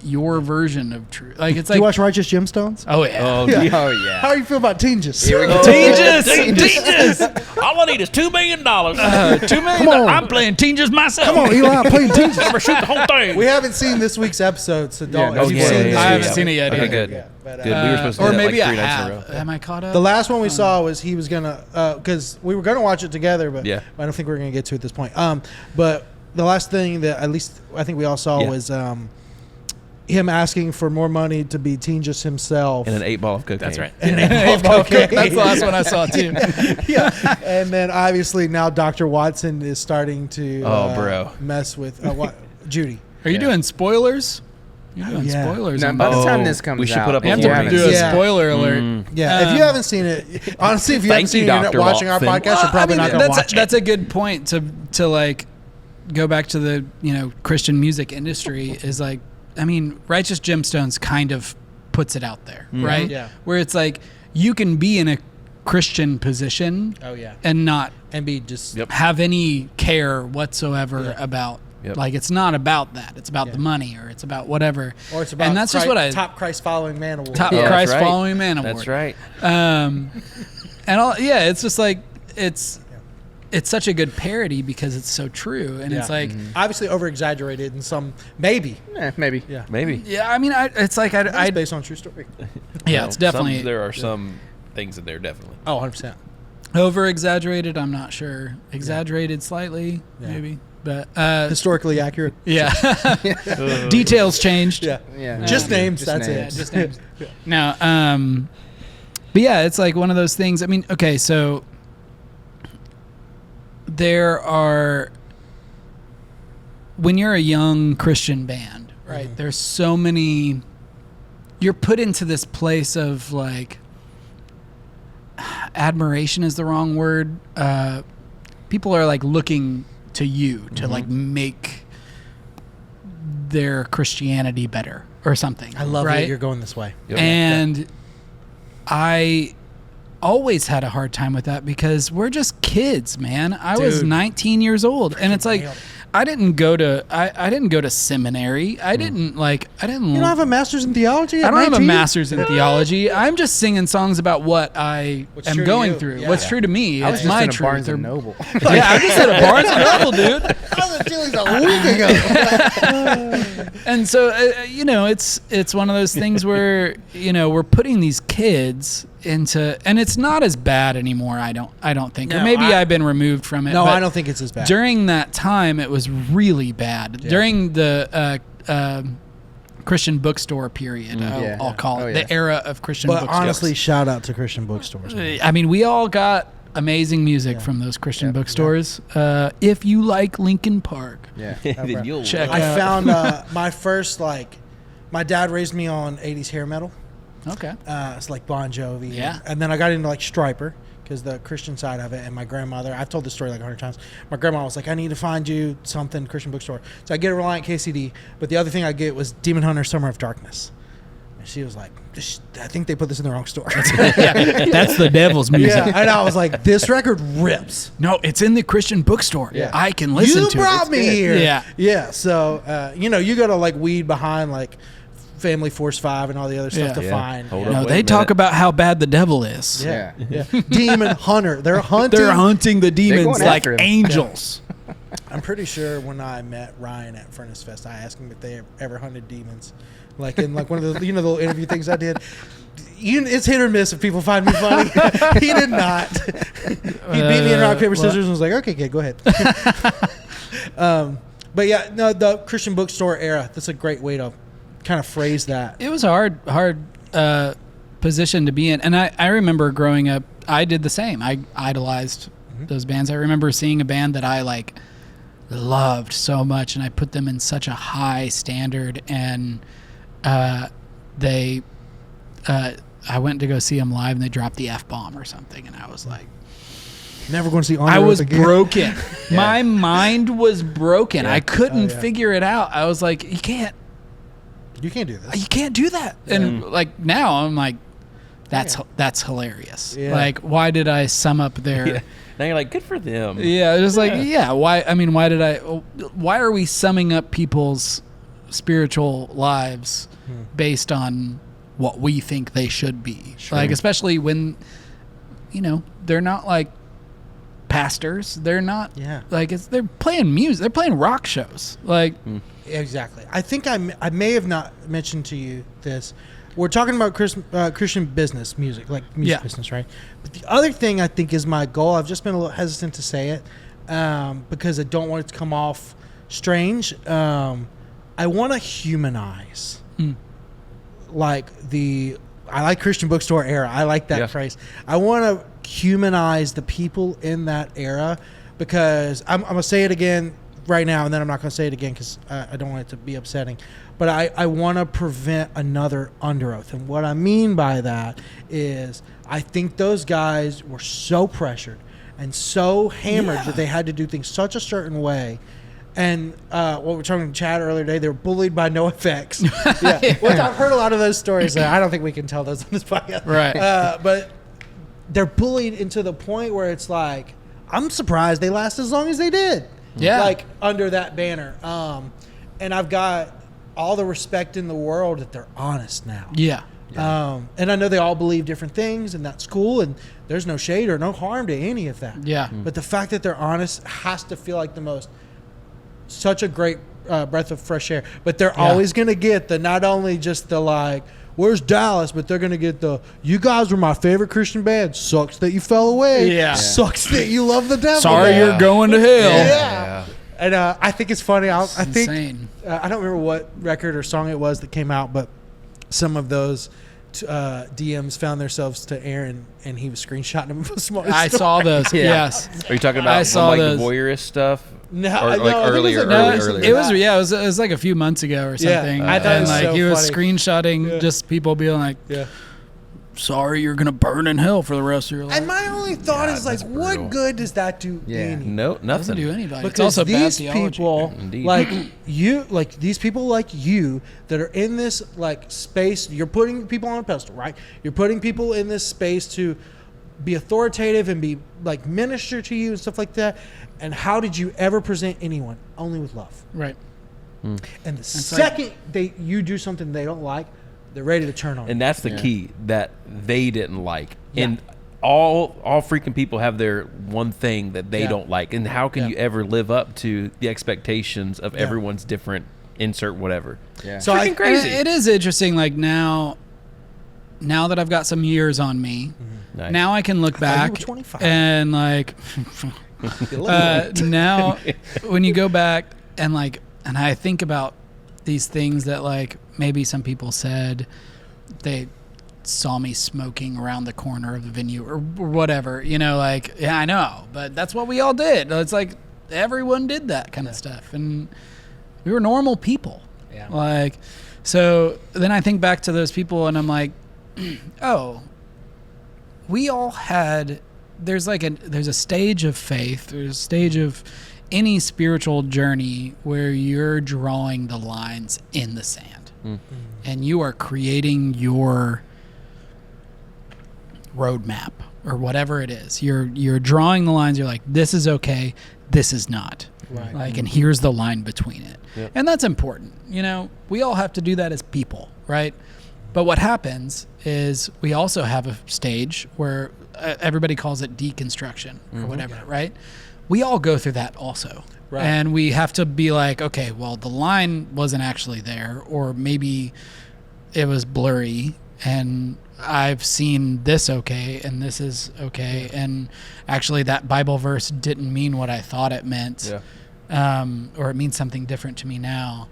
your version of truth. Like it's Do like. you watch Righteous Gemstones? Oh yeah. Oh, Yeah. yeah. Oh yeah. How do you feel about Tinges? Here we go. Tinges! All I need is $2 million. $2 million. Come on. I'm playing Tinges myself. Come on, Eli, I'm playing Tinges. Never shoot the whole thing. We haven't seen this week's episode, so don't. no, if you've yeah, seen yeah, this I yeah, haven't week's- seen it yet. Okay, either. good. Yeah, but, Good. We were supposed to Or do that maybe like I 3 nights in a have. row. Am I caught up? The last one we saw was he was gonna because we were gonna watch it together, but Yeah. I don't think we're gonna get to it at this point. But the last thing that at least I think we all saw was him asking for more money to be Tinges himself. And an 8-ball of cocaine. That's right. And an 8-ball of cocaine. That's the last one I saw too. Yeah, and then obviously now Dr. Watson is starting to mess with Judy. Are you doing spoilers? You're doing yeah. spoilers. Now, on by that. the time this comes we should out, put up We a have if you to haven't do a seen Yeah. spoiler alert. Yeah, if you haven't seen it, honestly, if you haven't Thank you, seen it Dr. watching our Watson. podcast, you're probably not going to watch it. That's a good point to like go back to the Christian music industry is like, I mean, Righteous Gemstones kind of puts it out there, right? Yeah. Where it's like you can be in a Christian position Oh yeah, and not and be just have any care whatsoever about. Yep. Like it's not about that. It's about the money, or it's about whatever. or it's about and that's just what I top Christ following man award. top Yeah, Christ that's right. following man award. That's right. And it's just like it's such a good parody because it's so true, and it's like obviously over exaggerated in some maybe. maybe. Yeah, Maybe. I mean it's like it's I based on true story. yeah, it's definitely There are some things in there, definitely. Oh, 100%. over exaggerated. I'm not sure. Exaggerated slightly, maybe, but Historically accurate. yeah, details changed. Yeah. Yeah. Just Yeah. names. Just That's names. it. Just names. Now, but yeah, it's like one of those things. I mean, okay, so there are, when you're a young Christian band, right? There's so many, you're put into this place of like, admiration is the wrong word. People are like looking to you to like make their Christianity better or something. I love right? that you're going this way. Yep. And I always had a hard time with that because we're just kids, man. I was Dude. 19 years old, and it's like nailed I didn't go to seminary. I didn't. You don't have a master's in theology? I don't have a master's in theology. I'm just singing songs about what I am going through. Yeah. What's true to me. I was It's just my in a truth. Barnes and Noble. Yeah, I just at a Barnes and Noble, dude. I was at Chili's a week ago. And so, it's one of those things where we're putting these kids into, and it's not as bad anymore. I don't think. No, Or maybe I've been removed from it. No, but I don't think it's as bad. During that time, it was really bad. Yeah. During the Christian bookstore period, I'll call it the era of Christian but bookstores. honestly, shout out to Christian bookstores. I mean, we all got amazing music from those Christian bookstores. If you like Linkin Park, Then you'll check I out. found my first my dad raised me on 80s hair metal. Okay. It's like Bon Jovi. Yeah. And then I got into Stryper because the Christian side of it. And my grandmother, I've told this story 100 times. My grandma was like, I need to find you something Christian bookstore. So I get a Reliant KCD. But the other thing I get was Demon Hunter Summer of Darkness. And she was like, I think they put this in the wrong store. That's the devil's music. Yeah. And I was like, this record rips. No, it's in the Christian bookstore. Yeah. I can listen to it. You brought me here. Yeah. Yeah. So, you got to weed behind Family Force 5 and all the other stuff to find. Hold Yeah. up. No, Wait they a talk minute. about how bad the devil is. Yeah. Demon Hunter. They're hunting the demons going like after him. angels. I'm pretty sure when I met Ryan at Furnace Fest, I asked him if they ever hunted demons. In one of the the little interview things I did. It's hit or miss if people find me funny. He did not. He beat me in rock paper scissors and was like, "Okay, kid, go ahead." But yeah, no, the Christian bookstore era. That's a great way to kind of phrase that. It was a hard position to be in. And I remember growing up, I did the same. I idolized those bands. I remember seeing a band that I loved so much, and I put them in such a high standard. And I went to go see them live, and they dropped the F-bomb or something. And I was like, Never going to see. I was again. broken. My mind was broken. I couldn't Oh, yeah. figure it out. I was like, you can't You can't do this. you can't do that. And now I'm like, that's hilarious. Yeah. Why did I sum up their? Yeah. Now you're like, good for them. Yeah, it was why? I mean, why are we summing up people's spiritual lives based on what we think they should be? Sure. Especially when, they're not pastors. They're not. Yeah. They're playing music. They're playing rock shows. Exactly. I think I may have not mentioned to you this. We're talking about Christian business music, music business, right? But the other thing I think is my goal. I've just been a little hesitant to say it because I don't want it to come off strange. I want to humanize, I like Christian bookstore era. I like that phrase. I want to humanize the people in that era because I'm going to say it again right now, and then I'm not going to say it again because I don't want it to be upsetting. But I want to prevent another Underoath. And what I mean by that is I think those guys were so pressured and so hammered that they had to do things such a certain way. And what we were talking to Chad earlier today, they were bullied by NoFX. Which I've heard a lot of those stories. I don't think we can tell those on this podcast. Right. But they're bullied into the point where it's like, I'm surprised they last as long as they did. Yeah. Under that banner. And I've got all the respect in the world that they're honest now. Yeah. And I know they all believe different things, and that's cool, and there's no shade or no harm to any of that. Yeah. But the fact that they're honest has to feel like such a great breath of fresh air. But they're always going to get not only just the where's Dallas, but they're going to get you guys were my favorite Christian band. Sucks that you fell away. Yeah. Sucks that you love the devil. Sorry, you're going to hell. Yeah. And I think it's funny. I think insane. I don't remember what record or song it was that came out, but some of those DMs found themselves to Aaron, and he was screenshotting them with a smart. I saw those. Yes. Are you talking I about saw the those. voyeurist stuff? No, Or, no, I think it was earlier, no, earlier. It was a few months ago or something. I thought it and was so he was funny. screenshotting just people being like, Yeah. sorry, you're gonna burn in hell for the rest of your life. And my only thought is that's brutal. what good does that do? Yeah. Any? No, Doesn't nothing. do anybody. It's Because also bad these theology. people, Indeed. these people like you that are in this space, you're putting people on a pedestal, right? You're putting people in this space to be authoritative and be like minister to you and stuff like that? And how did you ever present anyone? Only with love. Right. And the second you do something they don't like, they're ready to turn on you. And that's the key that they didn't like. And all freaking people have their one thing that they don't like. And how can you ever live up to the expectations of everyone's different insert whatever? Yeah. So Freaking crazy. It is interesting. Like now that I've got some years on me, Nice. now I can look thought you back were 25. and like now when you go back and like, and I think about these things that like maybe some people said they saw me smoking around the corner of the venue or whatever, you know, like, yeah, I know, but that's what we all did. It's like everyone did that kind of stuff. And we were normal people. Yeah. Like, so then I think back to those people and I'm like, oh, we all had, there's a stage of faith, there's a stage of any spiritual journey where you're drawing the lines in the sand and you are creating your roadmap or whatever it is. You're drawing the lines. You're like, this is okay, this is not. Right. Like, and here's the line between it. Yep. And that's important. You know, we all have to do that as people, right? But what happens is we also have a stage where everybody calls it deconstruction or whatever, right? We all go through that also. Right. And we have to be like, okay, well, the line wasn't actually there, or maybe it was blurry and I've seen this okay and this is okay. And actually that Bible verse didn't mean what I thought it meant. Or it means something different to me now.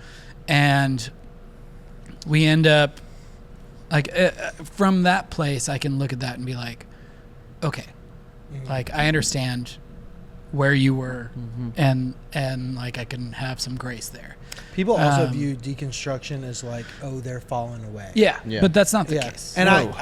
And we end up like from that place, I can look at that and be like, okay, like I understand where you were and like I can have some grace there. People also view deconstruction as like, oh, they're falling away. Yeah. Yeah. But that's not the case. And No.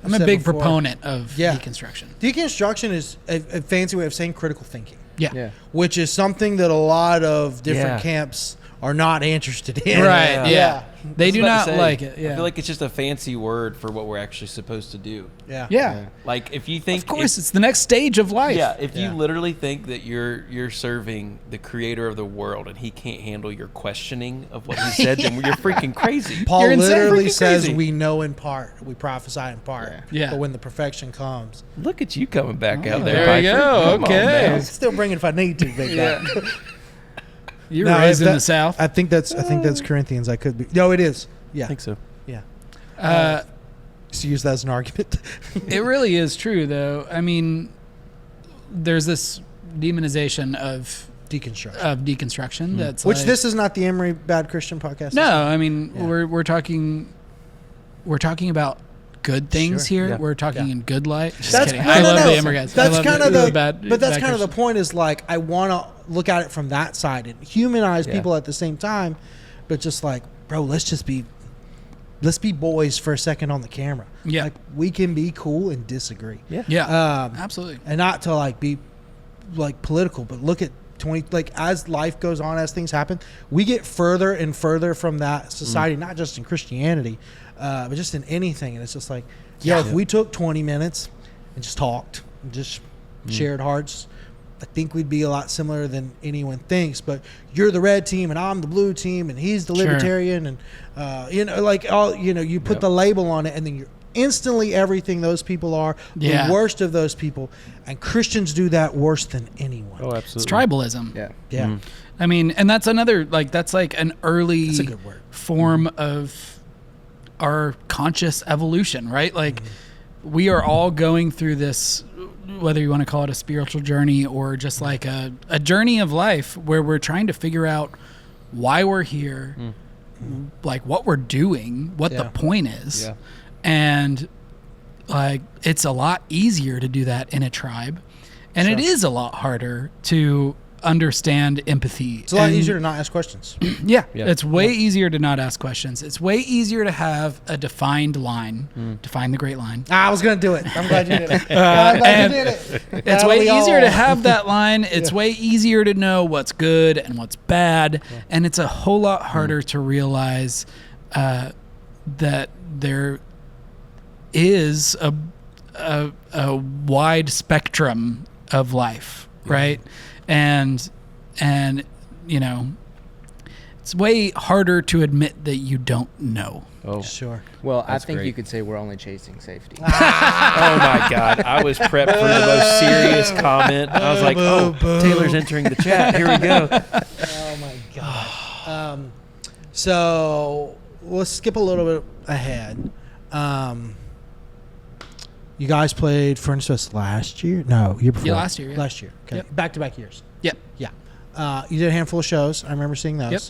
I'm a big proponent of deconstruction. Deconstruction is a fancy way of saying critical thinking. Yeah. Which is something that a lot of different Yeah. camps are not interested in. Right. Yeah. They do I was about not to say, like it. Yeah. I feel like it's just a fancy word for what we're actually supposed to do. Yeah. yeah. Like if you think, Of course, it's the next stage of life. if you literally think that you're serving the creator of the world and he can't handle your questioning of what he said, then you're freaking crazy. Paul You're insane. literally Freaking says crazy. we know in part, we prophesy in part. Yeah. But when the perfection comes, Look at you coming back out there. there you Piper. go. Come on Okay. now. still bring it if I need to, big guy. You're No, raised if in that- the South. I think that's Corinthians. I could be. No, it is. Yeah. I think so. Yeah. Just use that as an argument. It really is true, though. I mean, there's this demonization of Deconstruction. that's Which like, this is not the Emory Bad Christian podcast. No, I mean Yeah. we're talking about good things Sure. here. Yeah. We're talking in good light. Just That's, kidding. no, I no, love no. the Emory guys. That's I love kind of the bad. but that's bad kind of the Christians. point. Is like I want to look at it from that side and humanize Yeah. people at the same time, but just like, bro, let's be boys for a second on the camera. Yeah. Like we can be cool and disagree. Yeah, Um, absolutely. and not to like be like political, but look at 20 like as life goes on, as things happen, we get further and further from that society, not just in Christianity, but just in anything. And it's just like, if we took 20 minutes and just talked and just shared hearts, I think we'd be a lot similar than anyone thinks. But you're the red team and I'm the blue team and he's the Sure. libertarian and like all you put the label on it and then you're instantly everything those people are, Yeah. the worst of those people. And Christians do that worse than anyone. Oh, It's absolutely. tribalism. Yeah. Yeah. I mean, and that's another that's like an early That's a good word. form of our conscious evolution, right? Like we are all going through this, whether you want to call it a spiritual journey or just like a journey of life where we're trying to figure out why we're here, like what we're doing, what the Yeah. point is. Yeah. And like it's a lot easier to do that in a tribe. And it Sure. is a lot harder to understand empathy. It's a lot And- easier to not ask questions. Yeah, Yeah. it's way easier to not ask questions. It's way easier to have a defined line, define the great line. I was going to do it. I'm glad you did it. I'm glad and you did it. It's That'll way be easier all. to have that line. It's way easier to know what's good and what's bad. And it's a whole lot harder to realize that there is a wide spectrum of life, right? And you know, it's way harder to admit that you don't know. Oh, Sure. Well, I That's think great. you could say we're only chasing safety. oh my God! I was prepped for the most serious comment. I was like, "Oh, Taylor's entering the chat. Here we go." Oh my god. So let's skip a little bit ahead. You guys played Furnace Fest last year? No, year before. Yeah, last year. Yeah. Last year. Okay. Yep. Back-to-back years. Yep. Yeah. You did a handful of shows. I remember seeing those. Yep.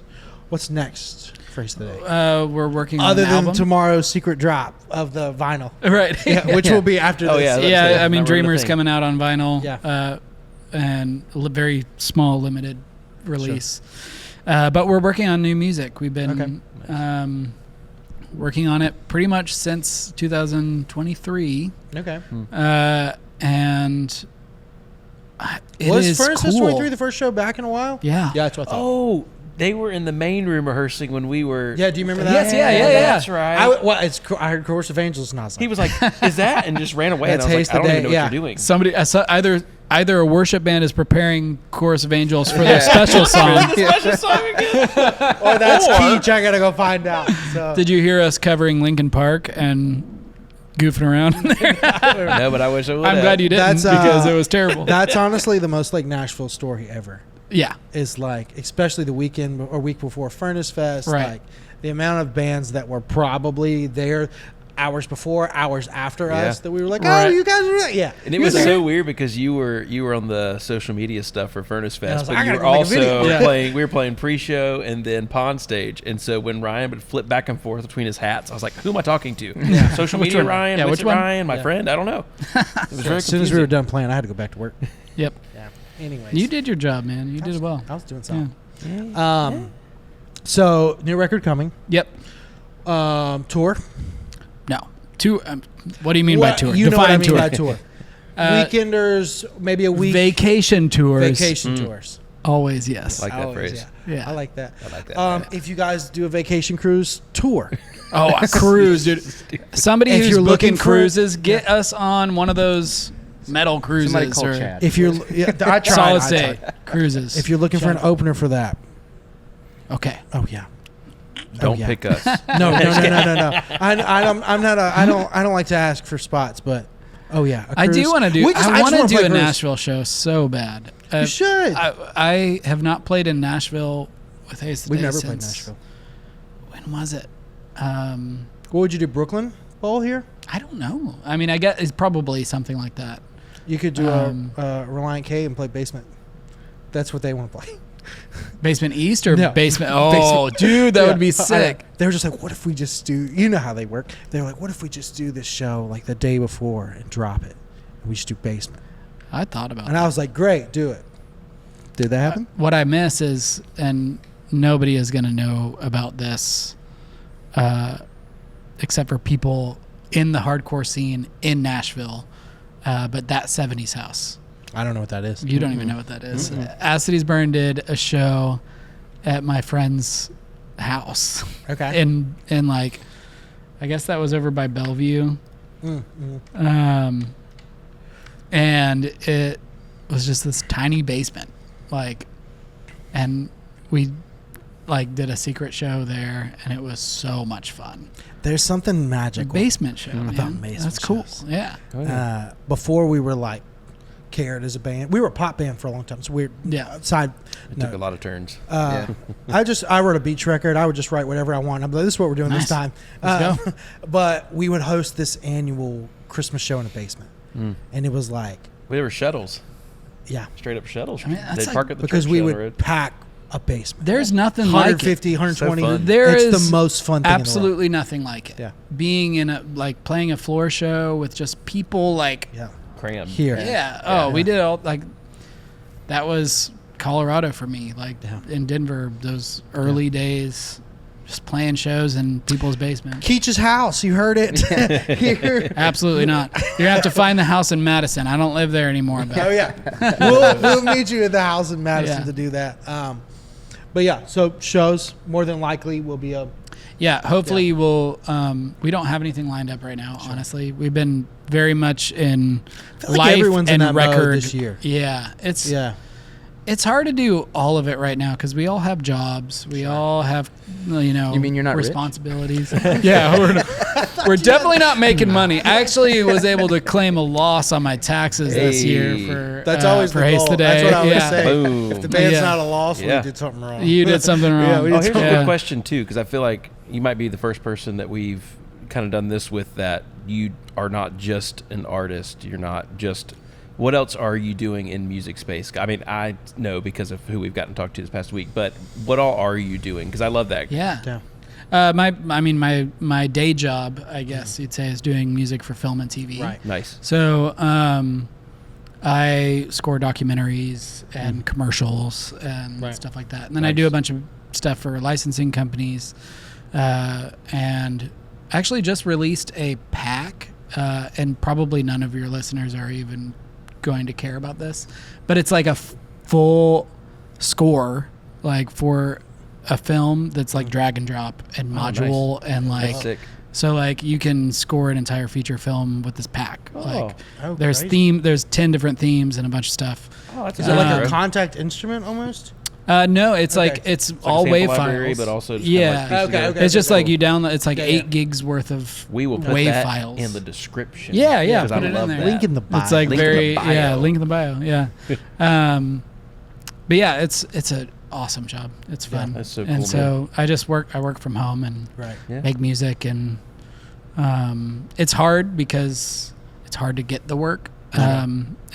What's next for Haste today? We're working on Other an than album. tomorrow's secret drop of the vinyl. Right. Yeah, which will be after Oh, this. yeah. Yeah, That's I mean, not really the Dreamer's thing. coming out on vinyl. Yeah. And a very small, limited release. But we're working on new music. We've been working on it pretty much since 2023. Okay. And it Was is Furnace Fest cool. 23 the first show back in a while? Yeah. Yeah, that's what I thought. Oh, they were in the main room rehearsing when we were. Yeah, do you remember that? Yes, yeah. That's right. I heard Chorus of Angels, and I was like, He was like, "Is that?" and just ran away. And I That's was Haste like, "I don't today, even know yeah. what you're doing." Somebody, I saw either a worship band is preparing Chorus of Angels for their special song. Special song again. or that's Or- Keech. I gotta go find out. So. Did you hear us covering Linkin Park and goofing around in there? No, but I wish I would. I'm glad you didn't That's, because it was terrible. That's honestly the most like Nashville story ever. Yeah. Is like, especially the weekend or week before Furnace Fest, Right. like the amount of bands that were probably there hours before, hours after Yeah. us that we were like, Right. oh, you guys are yeah. And it was so weird because you were on the social media stuff for Furnace I Fest, was but like, I you gotta were go make a video. also Yeah. playing. We were playing pre-show and then Pond Stage, and so when Ryan would flip back and forth between his hats, I was like, "Who am I talking to? Social Which media one? Ryan, Yeah, Whitsett which one? Ryan, my Yeah. friend? I don't know." It was very As soon as we were confusing. done playing, I had to go back to work. Yep. Yeah. Anyways, You did your job, man. You did well. I was doing Yeah. something. So new record coming. Yep. Tour. No. Tour. What do you mean by tour? You know what I mean tour. by tour. Weekenders, maybe a week. Vacation tours. Vacation tours. Always yes. Like that Always, phrase. Yeah. I like that. I like that. If you guys do a vacation cruise, tour. Oh, a cruise, dude. Somebody If who's you're looking booking for- cruises, get us on one of those metal cruises Somebody call or Chad. If you're, yeah, I tried. solid I state tried. cruises. If you're looking for an opener for that, okay. oh yeah. Don't yeah. pick us. No. I don't like to ask for spots, but oh yeah. a I do cruise. want to do. We just- I want to wanna do play a cruise. Nashville show so bad. You should. I have not played in Nashville with Haste We've Today never played since- Nashville. When was it? What would you do? Brooklyn Bowl here? I don't know. I mean, I guess it's probably something like that. You could do Um, a Reliant K and play basement. That's what they want to play. Basement East or No. basement? Oh, Basement. dude, that Yeah. would be sick. They were just like, what if we just do? You know how they work. They were like, what if we just do this show like the day before and drop it, and we just do basement? I thought about And that. I was like, great, do it. Did that happen? What I miss is, and nobody is going to know about this, except for people in the hardcore scene in Nashville. But that 70s house. I don't know what that is. You don't even know what that is. As Cities Burn did a show at my friend's house. Okay. In like, I guess that was over by Bellevue. And it was just this tiny basement, like, and we like did a secret show there, and it was so much fun. There's something A magical basement show, man. about basement That's cool. shows. Yeah. Before we were like cared as a band. We were a pop band for a long time. So we're Yeah. side. It took a lot of turns. Yeah. I wrote a beach record. I would just write whatever I want. I'm like, this is what we're doing Nice. this time. Let's go. But we would host this annual Christmas show in a basement, and it was like, We were shuttles, yeah, straight up shuttles. I mean, that's They'd like- park at the because church we down the would road. pack a basement. There's nothing like it. 150, 120. So fun. There it's is the most fun thing in the world. Absolutely nothing like it. Yeah. Being in a like playing a floor show with just people like Yeah. Crammed. Here. yeah. Oh, we did all like that was Colorado for me. Like Yeah. in Denver, those early days, just playing shows in people's basements. Keech's house. You heard it here. Absolutely not. You're gonna have to find the house in Madison. I don't live there anymore. But Oh yeah, we'll meet you at the house in Madison Yeah. to do that. But yeah, so shows more than likely will be a Yeah, hopefully we'll. We don't have anything lined up right now. Honestly, we've been very much in like life everyone's in and that mode record this year. Yeah, it's hard to do all of it right now because we all have jobs. We all have, You mean you're not rich? responsibilities. Yeah, we're definitely not making money. I actually was able to claim a loss on my taxes this year for That's always for the Haste goal. today. That's what I would Yeah. say. Boom. If the band's Yeah. not a loss, Yeah. we did something wrong. You did something wrong. Yeah, we did Oh, here's something a good question too, because I feel like you might be the first person that we've kind of done this with, that you are not just an artist. You're not just. What else are you doing in music space? I mean, I know because of who we've gotten to talk to this past week, but what all are you doing? Because I love that. Yeah. My day job, I guess you'd say, is doing music for film and TV. Right. Nice. So I score documentaries and commercials and stuff like that. And then I do a bunch of stuff for licensing companies, and actually just released a pack, and probably none of your listeners are even going to care about this, but it's like a full score, like for a film that's like drag and drop and module and like Sick. so like you can score an entire feature film with this pack. Like there's crazy. there's 10 different themes and a bunch of stuff. Oh, that's Is it like a good. contact instrument almost? No, it's Okay. like it's Like all a WAV sample library, files. but also just yeah, kinda like piece together. Okay. it's just like cool. you download. It's like Yeah, 8 yeah. gigs worth of We will put WAV that files in the description. Yeah, because put I it in love there. that. Link in the bio. It's like Link in the very bio. yeah, link in the bio. Yeah, but yeah, it's an awesome job. It's fun. that's so and cool, so I work from home and Right. Yeah. make music, and it's hard because it's hard to get the work.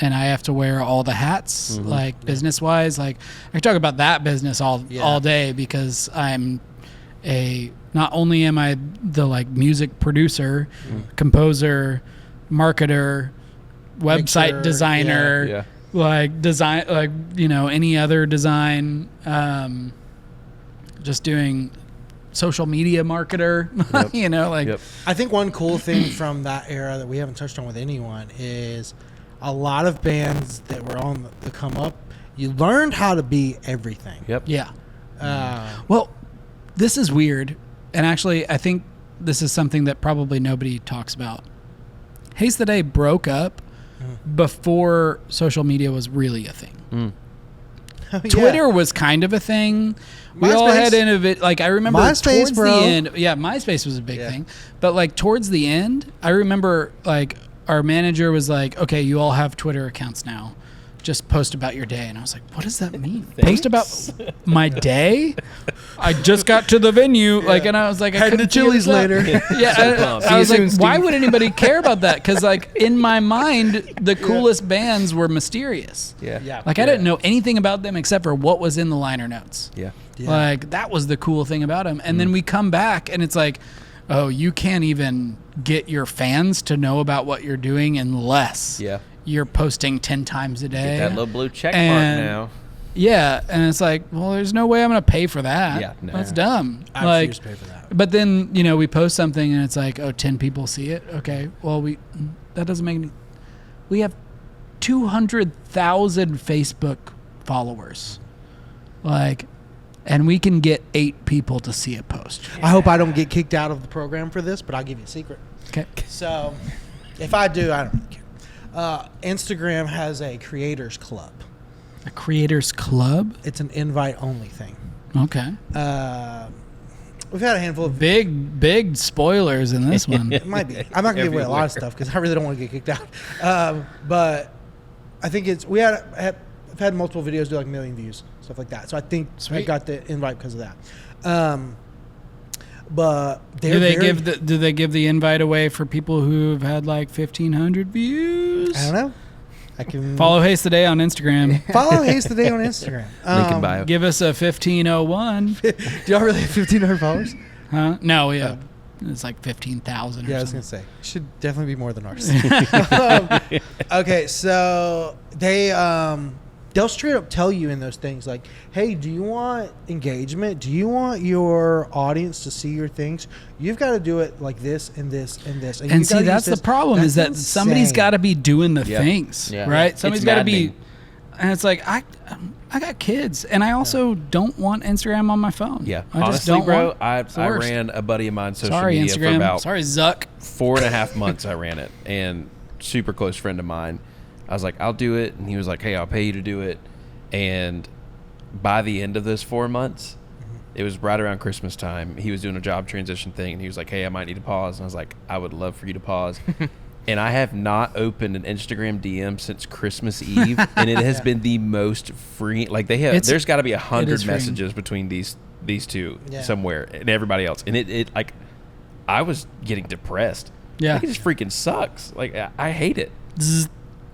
And I have to wear all the hats, like business wise. Like I can talk about that business all day because I'm not only am I the like music producer, composer, marketer, website Mixer, designer, Yeah. like design, like any other design. Just doing social media marketer, like Yep. I think one cool thing from that era that we haven't touched on with anyone is a lot of bands that were on the come up, you learned how to be everything. Yep. yeah. Well, this is weird, and actually, I think this is something that probably nobody talks about. Haste the Day broke up before social media was really a thing. Twitter was kind of a thing. We all had like I remember MySpace, towards bro. the end. Yeah, MySpace was a big thing. But like towards the end, I remember like our manager was like, "Okay, you all have Twitter accounts now. Just post about your day." And I was like, "What does that mean? Post about my day? I just got to the venue." Like, and I was like, Heading to couldn't figure Chili's this out. later. Yeah, pumped. I was See you like, soon, why Steve. would anybody care about that? Because like in my mind, the coolest bands were mysterious. Yeah. Yeah. Like I didn't know anything about them except for what was in the liner notes. Yeah. Like that was the cool thing about them. And then we come back and it's like, oh, you can't even get your fans to know about what you're doing unless Yeah. you're posting 10 times a day. Get that little blue check mark And- now. Yeah, and it's like, well, there's no way I'm going to pay for that. Yeah, no. That's dumb. I like, refuse to pay for that. but then, we post something and it's like, oh, 10 people see it. Okay, well, that doesn't make any. We have 200,000 Facebook followers. Like, and we can get 8 people to see a post. I hope I don't get kicked out of the program for this, but I'll give you a secret. Okay. So, if I do, I don't really care. Instagram has a creators club. A creators club? It's an invite-only thing. Okay. We've had a handful of. Big spoilers in this one. It might be. I'm not gonna give away a lot of stuff because I really don't want to get kicked out. But I think I've had multiple videos do like 1 million views, stuff like that. So I think I Sweet. got the invite because of that. But Do they give the invite away for people who've had like 1,500 views? I don't know. I can Follow Haste the Day on Instagram. follow Haste the Day on Instagram. Link in bio. Give us a 1501. Do y'all really have 1,500 followers? Huh? No, yeah. It's like 15,000 or Yeah, I was something. gonna say should definitely be more than ours. Okay, so they'll straight up tell you in those things like, "Hey, do you want engagement? Do you want your audience to see your things? You've got to do it like this and this and this." And you see, gotta that's use the this." problem is that That's somebody's insane. got to be doing the Yeah. things, Yeah. right? It's Somebody's got to be. maddening. And it's like, I got kids, and I also don't want Instagram on my phone. Yeah. I honestly, just bro, I worst. ran a buddy of mine social Sorry, media Instagram. for about Sorry, Zuck. 4.5 months. I ran it, and super close friend of mine. I was like, I'll do it, and he was like, hey, I'll pay you to do it. And by the end of those 4 months, it was right around Christmas time. He was doing a job transition thing, and he was like, hey, I might need to pause. And I was like, I would love for you to pause. And I have not opened an Instagram DM since Christmas Eve, and it has been the most free. Like there's got to be 100 messages between these two somewhere, and everybody else. And it like, I was getting depressed. Yeah, like, it just freaking sucks. Like I hate it. Zzz.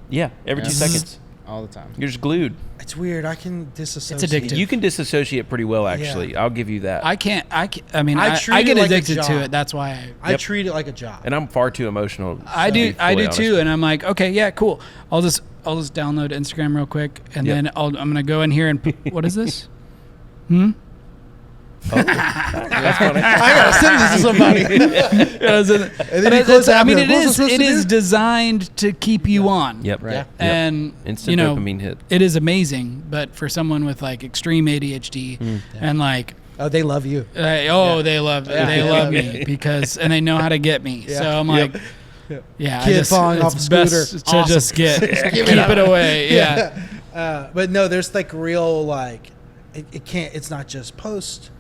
Yeah, every 2 seconds. All the time. You're just glued. It's weird. I can disassociate. It's addictive. You can disassociate pretty well, actually. Yeah. I'll give you that. I can't. I get addicted to it. That's why I treat it like a job. And I'm far too emotional. I do too. And I'm like, okay, yeah, cool. I'll just download Instagram real quick, and then I'm gonna go in here and what is this? Oh, that's funny. I gotta send this to somebody. It is designed to keep you on. Yep. Right. Yep. And instant dopamine hit. It is amazing, but for someone with like extreme ADHD and like, oh, they love you. they love me because and they know how to get me. Yeah. So I'm like, kid falling off a scooter. Best to just keep it away. Yeah. But no, there's like real like it can't. It's not just post.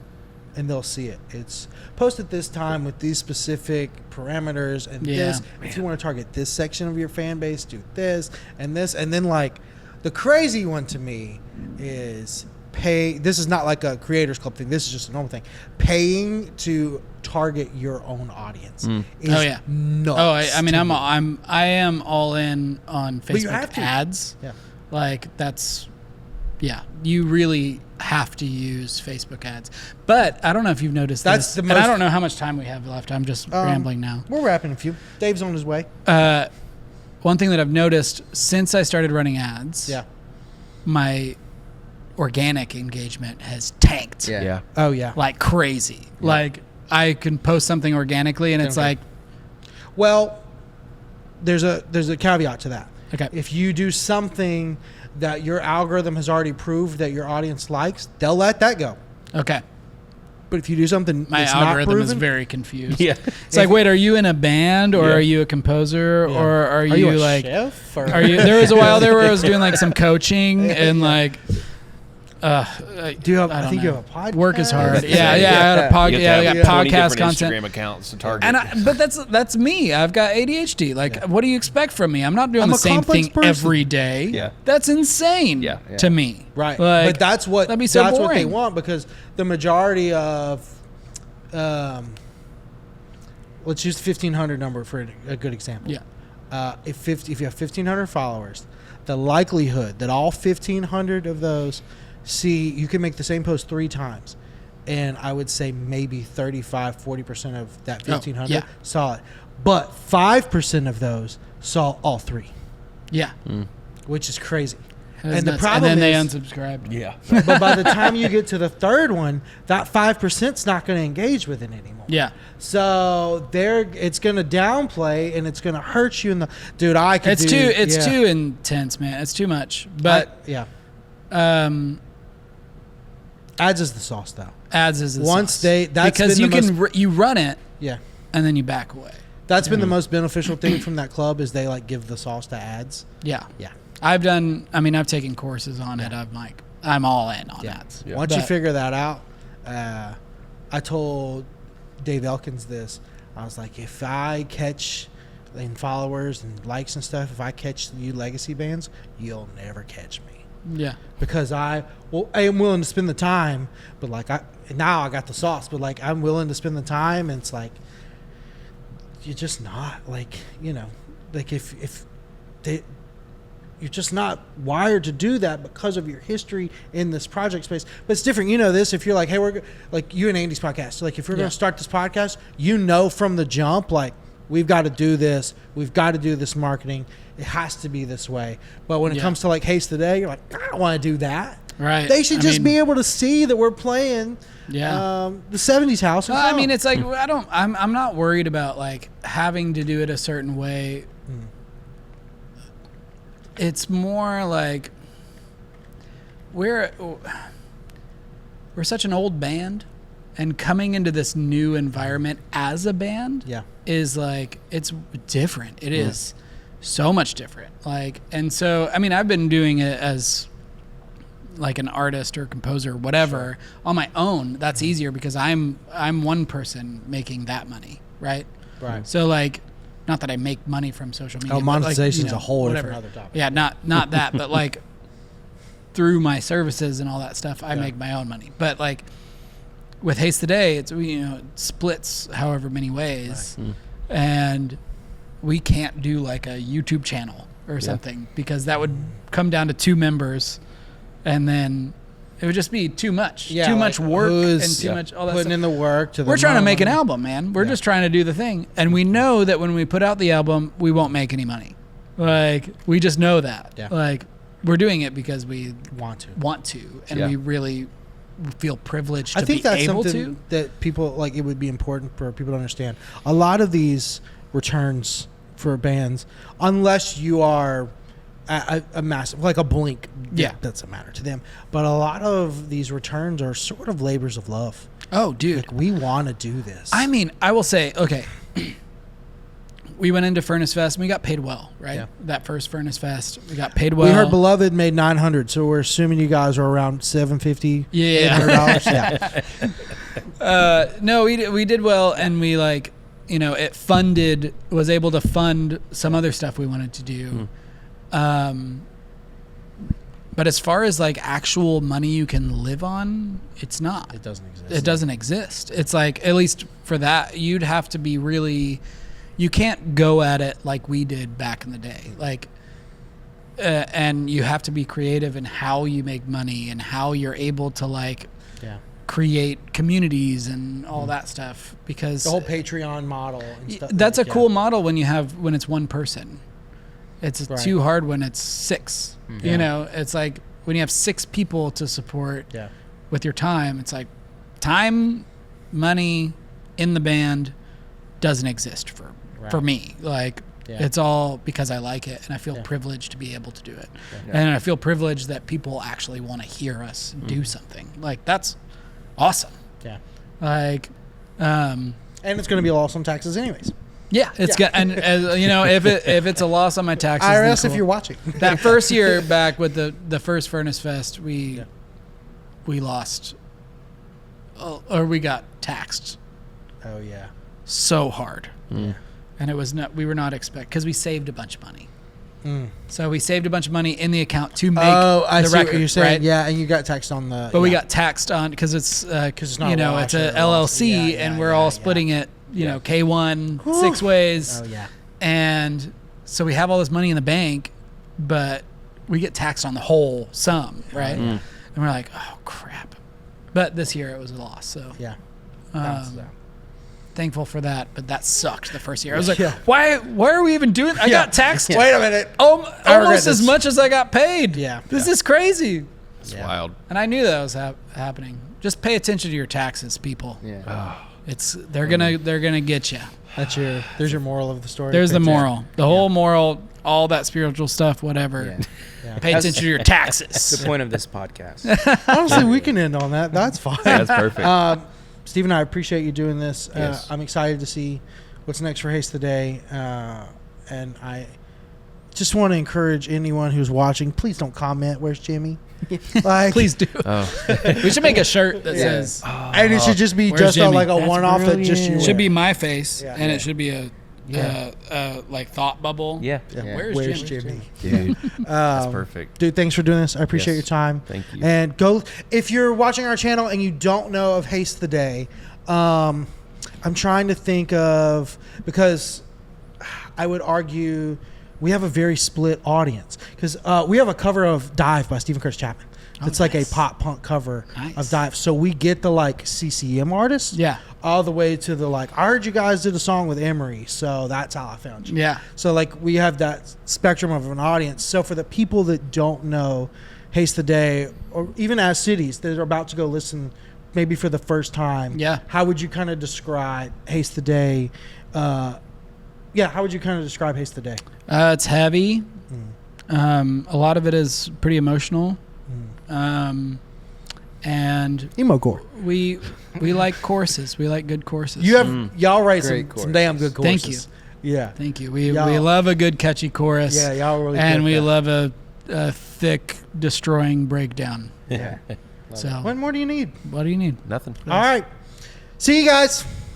And they'll see it. It's post at this time with these specific parameters and this. If you want to target this section of your fan base, do this and this. And then like the crazy one to me is pay. This is not like a creators club thing. This is just a normal thing. Paying to target your own audience. Is nuts. I mean, I am all in on Facebook ads. Yeah. Like that's, you really have to use Facebook ads. But I don't know if you've noticed this. And I don't know how much time we have left. I'm just rambling now. We're wrapping a few. Dave's on his way. One thing that I've noticed since I started running ads, my organic engagement has tanked. Yeah. Oh, yeah. Like crazy. Yeah. Like I can post something organically and it's like... Well, there's a caveat to that. Okay. If you do something that your algorithm has already proved that your audience likes, they'll let that go. Okay. But if you do something my that's algorithm not proven, is very confused. Yeah. It's like, wait, are you in a band or are you a composer or are you a like chef? Or? Are you there was a while there where I was doing like some coaching and like do you have I think you have a podcast? Work is hard. I had a podcast. I got podcast content. Instagram accounts to target. But that's me. I've got ADHD. Like, what do you expect from me? I'm not doing the same thing every day. Yeah. That's insane to me. Right. Like, but that's what that'd be so boring. What they want because the majority of let's use the 1,500 number for a good example. Yeah. If you have 1,500 followers, the likelihood that all 1,500 of those you can make the same post 3 times, and I would say maybe 35-40% of that 1,500 saw it, but 5% of those saw all 3. Yeah, which is crazy. And the problem and then they unsubscribed. Yeah, but by the time you get to the third one, that 5%'s not going to engage with it anymore. Yeah, so it's going to downplay and it's going to hurt you. It's too intense, man. It's too much. But ads is the sauce, though. Ads is the sauce. That's because you run it, and then you back away. That's been the most beneficial thing from that club is they like give the sauce to ads. Yeah. I've taken courses on it. I'm all in on ads. Yeah. Once you figure that out, I told Dave Elkins this. I was like, if I catch in followers and likes and stuff, if I catch you legacy bands, you'll never catch me. Yeah, because I am willing to spend the time, but like now I got the sauce, but like I'm willing to spend the time, and it's like you're just not like like if you're just not wired to do that because of your history in this project space. But it's different, this. If you're like, hey, we're like you and Andy's podcast, like if we're going to start this podcast, from the jump, like we've got to do this, we've got to do this marketing. It has to be this way. But when it comes to like Haste today, you're like, I don't want to do that. Right. They should be able to see that we're playing the 70s house. Well, I mean, it's like I'm not worried about like having to do it a certain way. It's more like we're such an old band, and coming into this new environment as a band is like, it's different. It is so much different. Like, and so, I mean, I've been doing it as like an artist or composer, whatever, on my own. That's easier because I'm one person making that money, right? Right. So like, not that I make money from social media. Monetization's like, a whole whatever. different other topic. Yeah, not that, but like through my services and all that stuff, I make my own money. But like with Haste Today, it's, it splits however many ways, and we can't do like a YouTube channel or something because that would come down to 2 members, and then it would just be too much, too much work and too much all that putting stuff. in the work. We're trying to make an album, man. We're just trying to do the thing, and we know that when we put out the album, we won't make any money. Like, we just know that. Yeah. Like, we're doing it because we want to, and we really feel privileged I to think be that's able something to. that people like. It would be important for people to understand. A lot of these returns for bands, unless you are a massive, like a Blink, that doesn't matter to them. But a lot of these returns are sort of labors of love. Oh, dude. Like, we want to do this. I mean, I will say, okay, we went into Furnace Fest and we got paid well, right? Yeah. That first Furnace Fest, we got paid well. We heard Beloved made 900, so we're assuming you guys are around $750, $800. No, we did well, and we like, it was able to fund some other stuff we wanted to do. But as far as like actual money you can live on, it's not. It doesn't exist. It doesn't exist. It's like, at least for that, you'd have to be really, you can't go at it like we did back in the day. Like, and you have to be creative in how you make money and how you're able to like create communities and all that stuff, because the whole Patreon model and stuff. That's a cool model when it's one person. It's too hard when it's 6. It's like when you have 6 people to support with your time, it's like time, money in the band doesn't exist for me. Like, it's all because I like it, and I feel privileged to be able to do it. And I feel privileged that people actually want to hear us do something. Like, that's awesome. Yeah. Like, and it's going to be a loss on taxes anyways. Yeah, it's good. And if it's a loss on my taxes, IRS, cool. if you're watching. That first year back with the first Furnace Fest, we lost, or we got taxed. Oh yeah. So hard, and it was we were not expect, because we saved a bunch of money. So we saved a bunch of money in the account to make the record. What you're saying. Right? Yeah, and you got taxed on the. But we got taxed on because it's it's not it's a LLC, and we're all splitting it. K1 6 ways. Oh yeah. And so we have all this money in the bank, but we get taxed on the whole sum, right? And we're like, oh crap. But this year it was a loss, so thankful for that. But that sucked the first year. I was like, why are we even doing? I got taxed. Wait a minute. Almost as much as I got paid. Yeah. This is crazy. It's wild. And I knew that was happening. Just pay attention to your taxes, people. Yeah. They're gonna get you. There's your moral of the story. There's the moral. The whole moral, all that spiritual stuff, whatever. Yeah. Pay attention to your taxes. That's the point of this podcast. Honestly, we can end on that. That's fine. That's perfect. Stephen, I appreciate you doing this. Yes. I'm excited to see what's next for Haste Today. And I just want to encourage anyone who's watching, please don't comment, where's Jimmy? Like, please do. We should make a shirt that says, and it should just be just like a one-off that just you should be my face, and it should be a like thought bubble. Yeah. Where's Jimmy? Dude, that's perfect. Dude, thanks for doing this. I appreciate your time. Thank you. And go, if you're watching our channel and you don't know of Haste the Day, I'm trying to think of, because I would argue we have a very split audience, because we have a cover of Dive by Stephen Keech Chapman. It's like a pop punk cover of Dive. So we get the like CCM artists, all the way to the like, I heard you guys did a song with Emery, so that's how I found you. Yeah. So like we have that spectrum of an audience. So for the people that don't know Haste the Day, or even as cities that are about to go listen maybe for the first time, how would you kind of describe Haste the Day? How would you kind of describe Haste the Day? It's heavy. A lot of it is pretty emotional. And emo-core. We like courses. We like good courses. Y'all write some damn good courses. Thank you. Yeah. Thank you. We love a good catchy chorus. Yeah, y'all really and good we at that. love a thick destroying breakdown. Yeah. So What more do you need? What do you need? Nothing. All right. See you guys.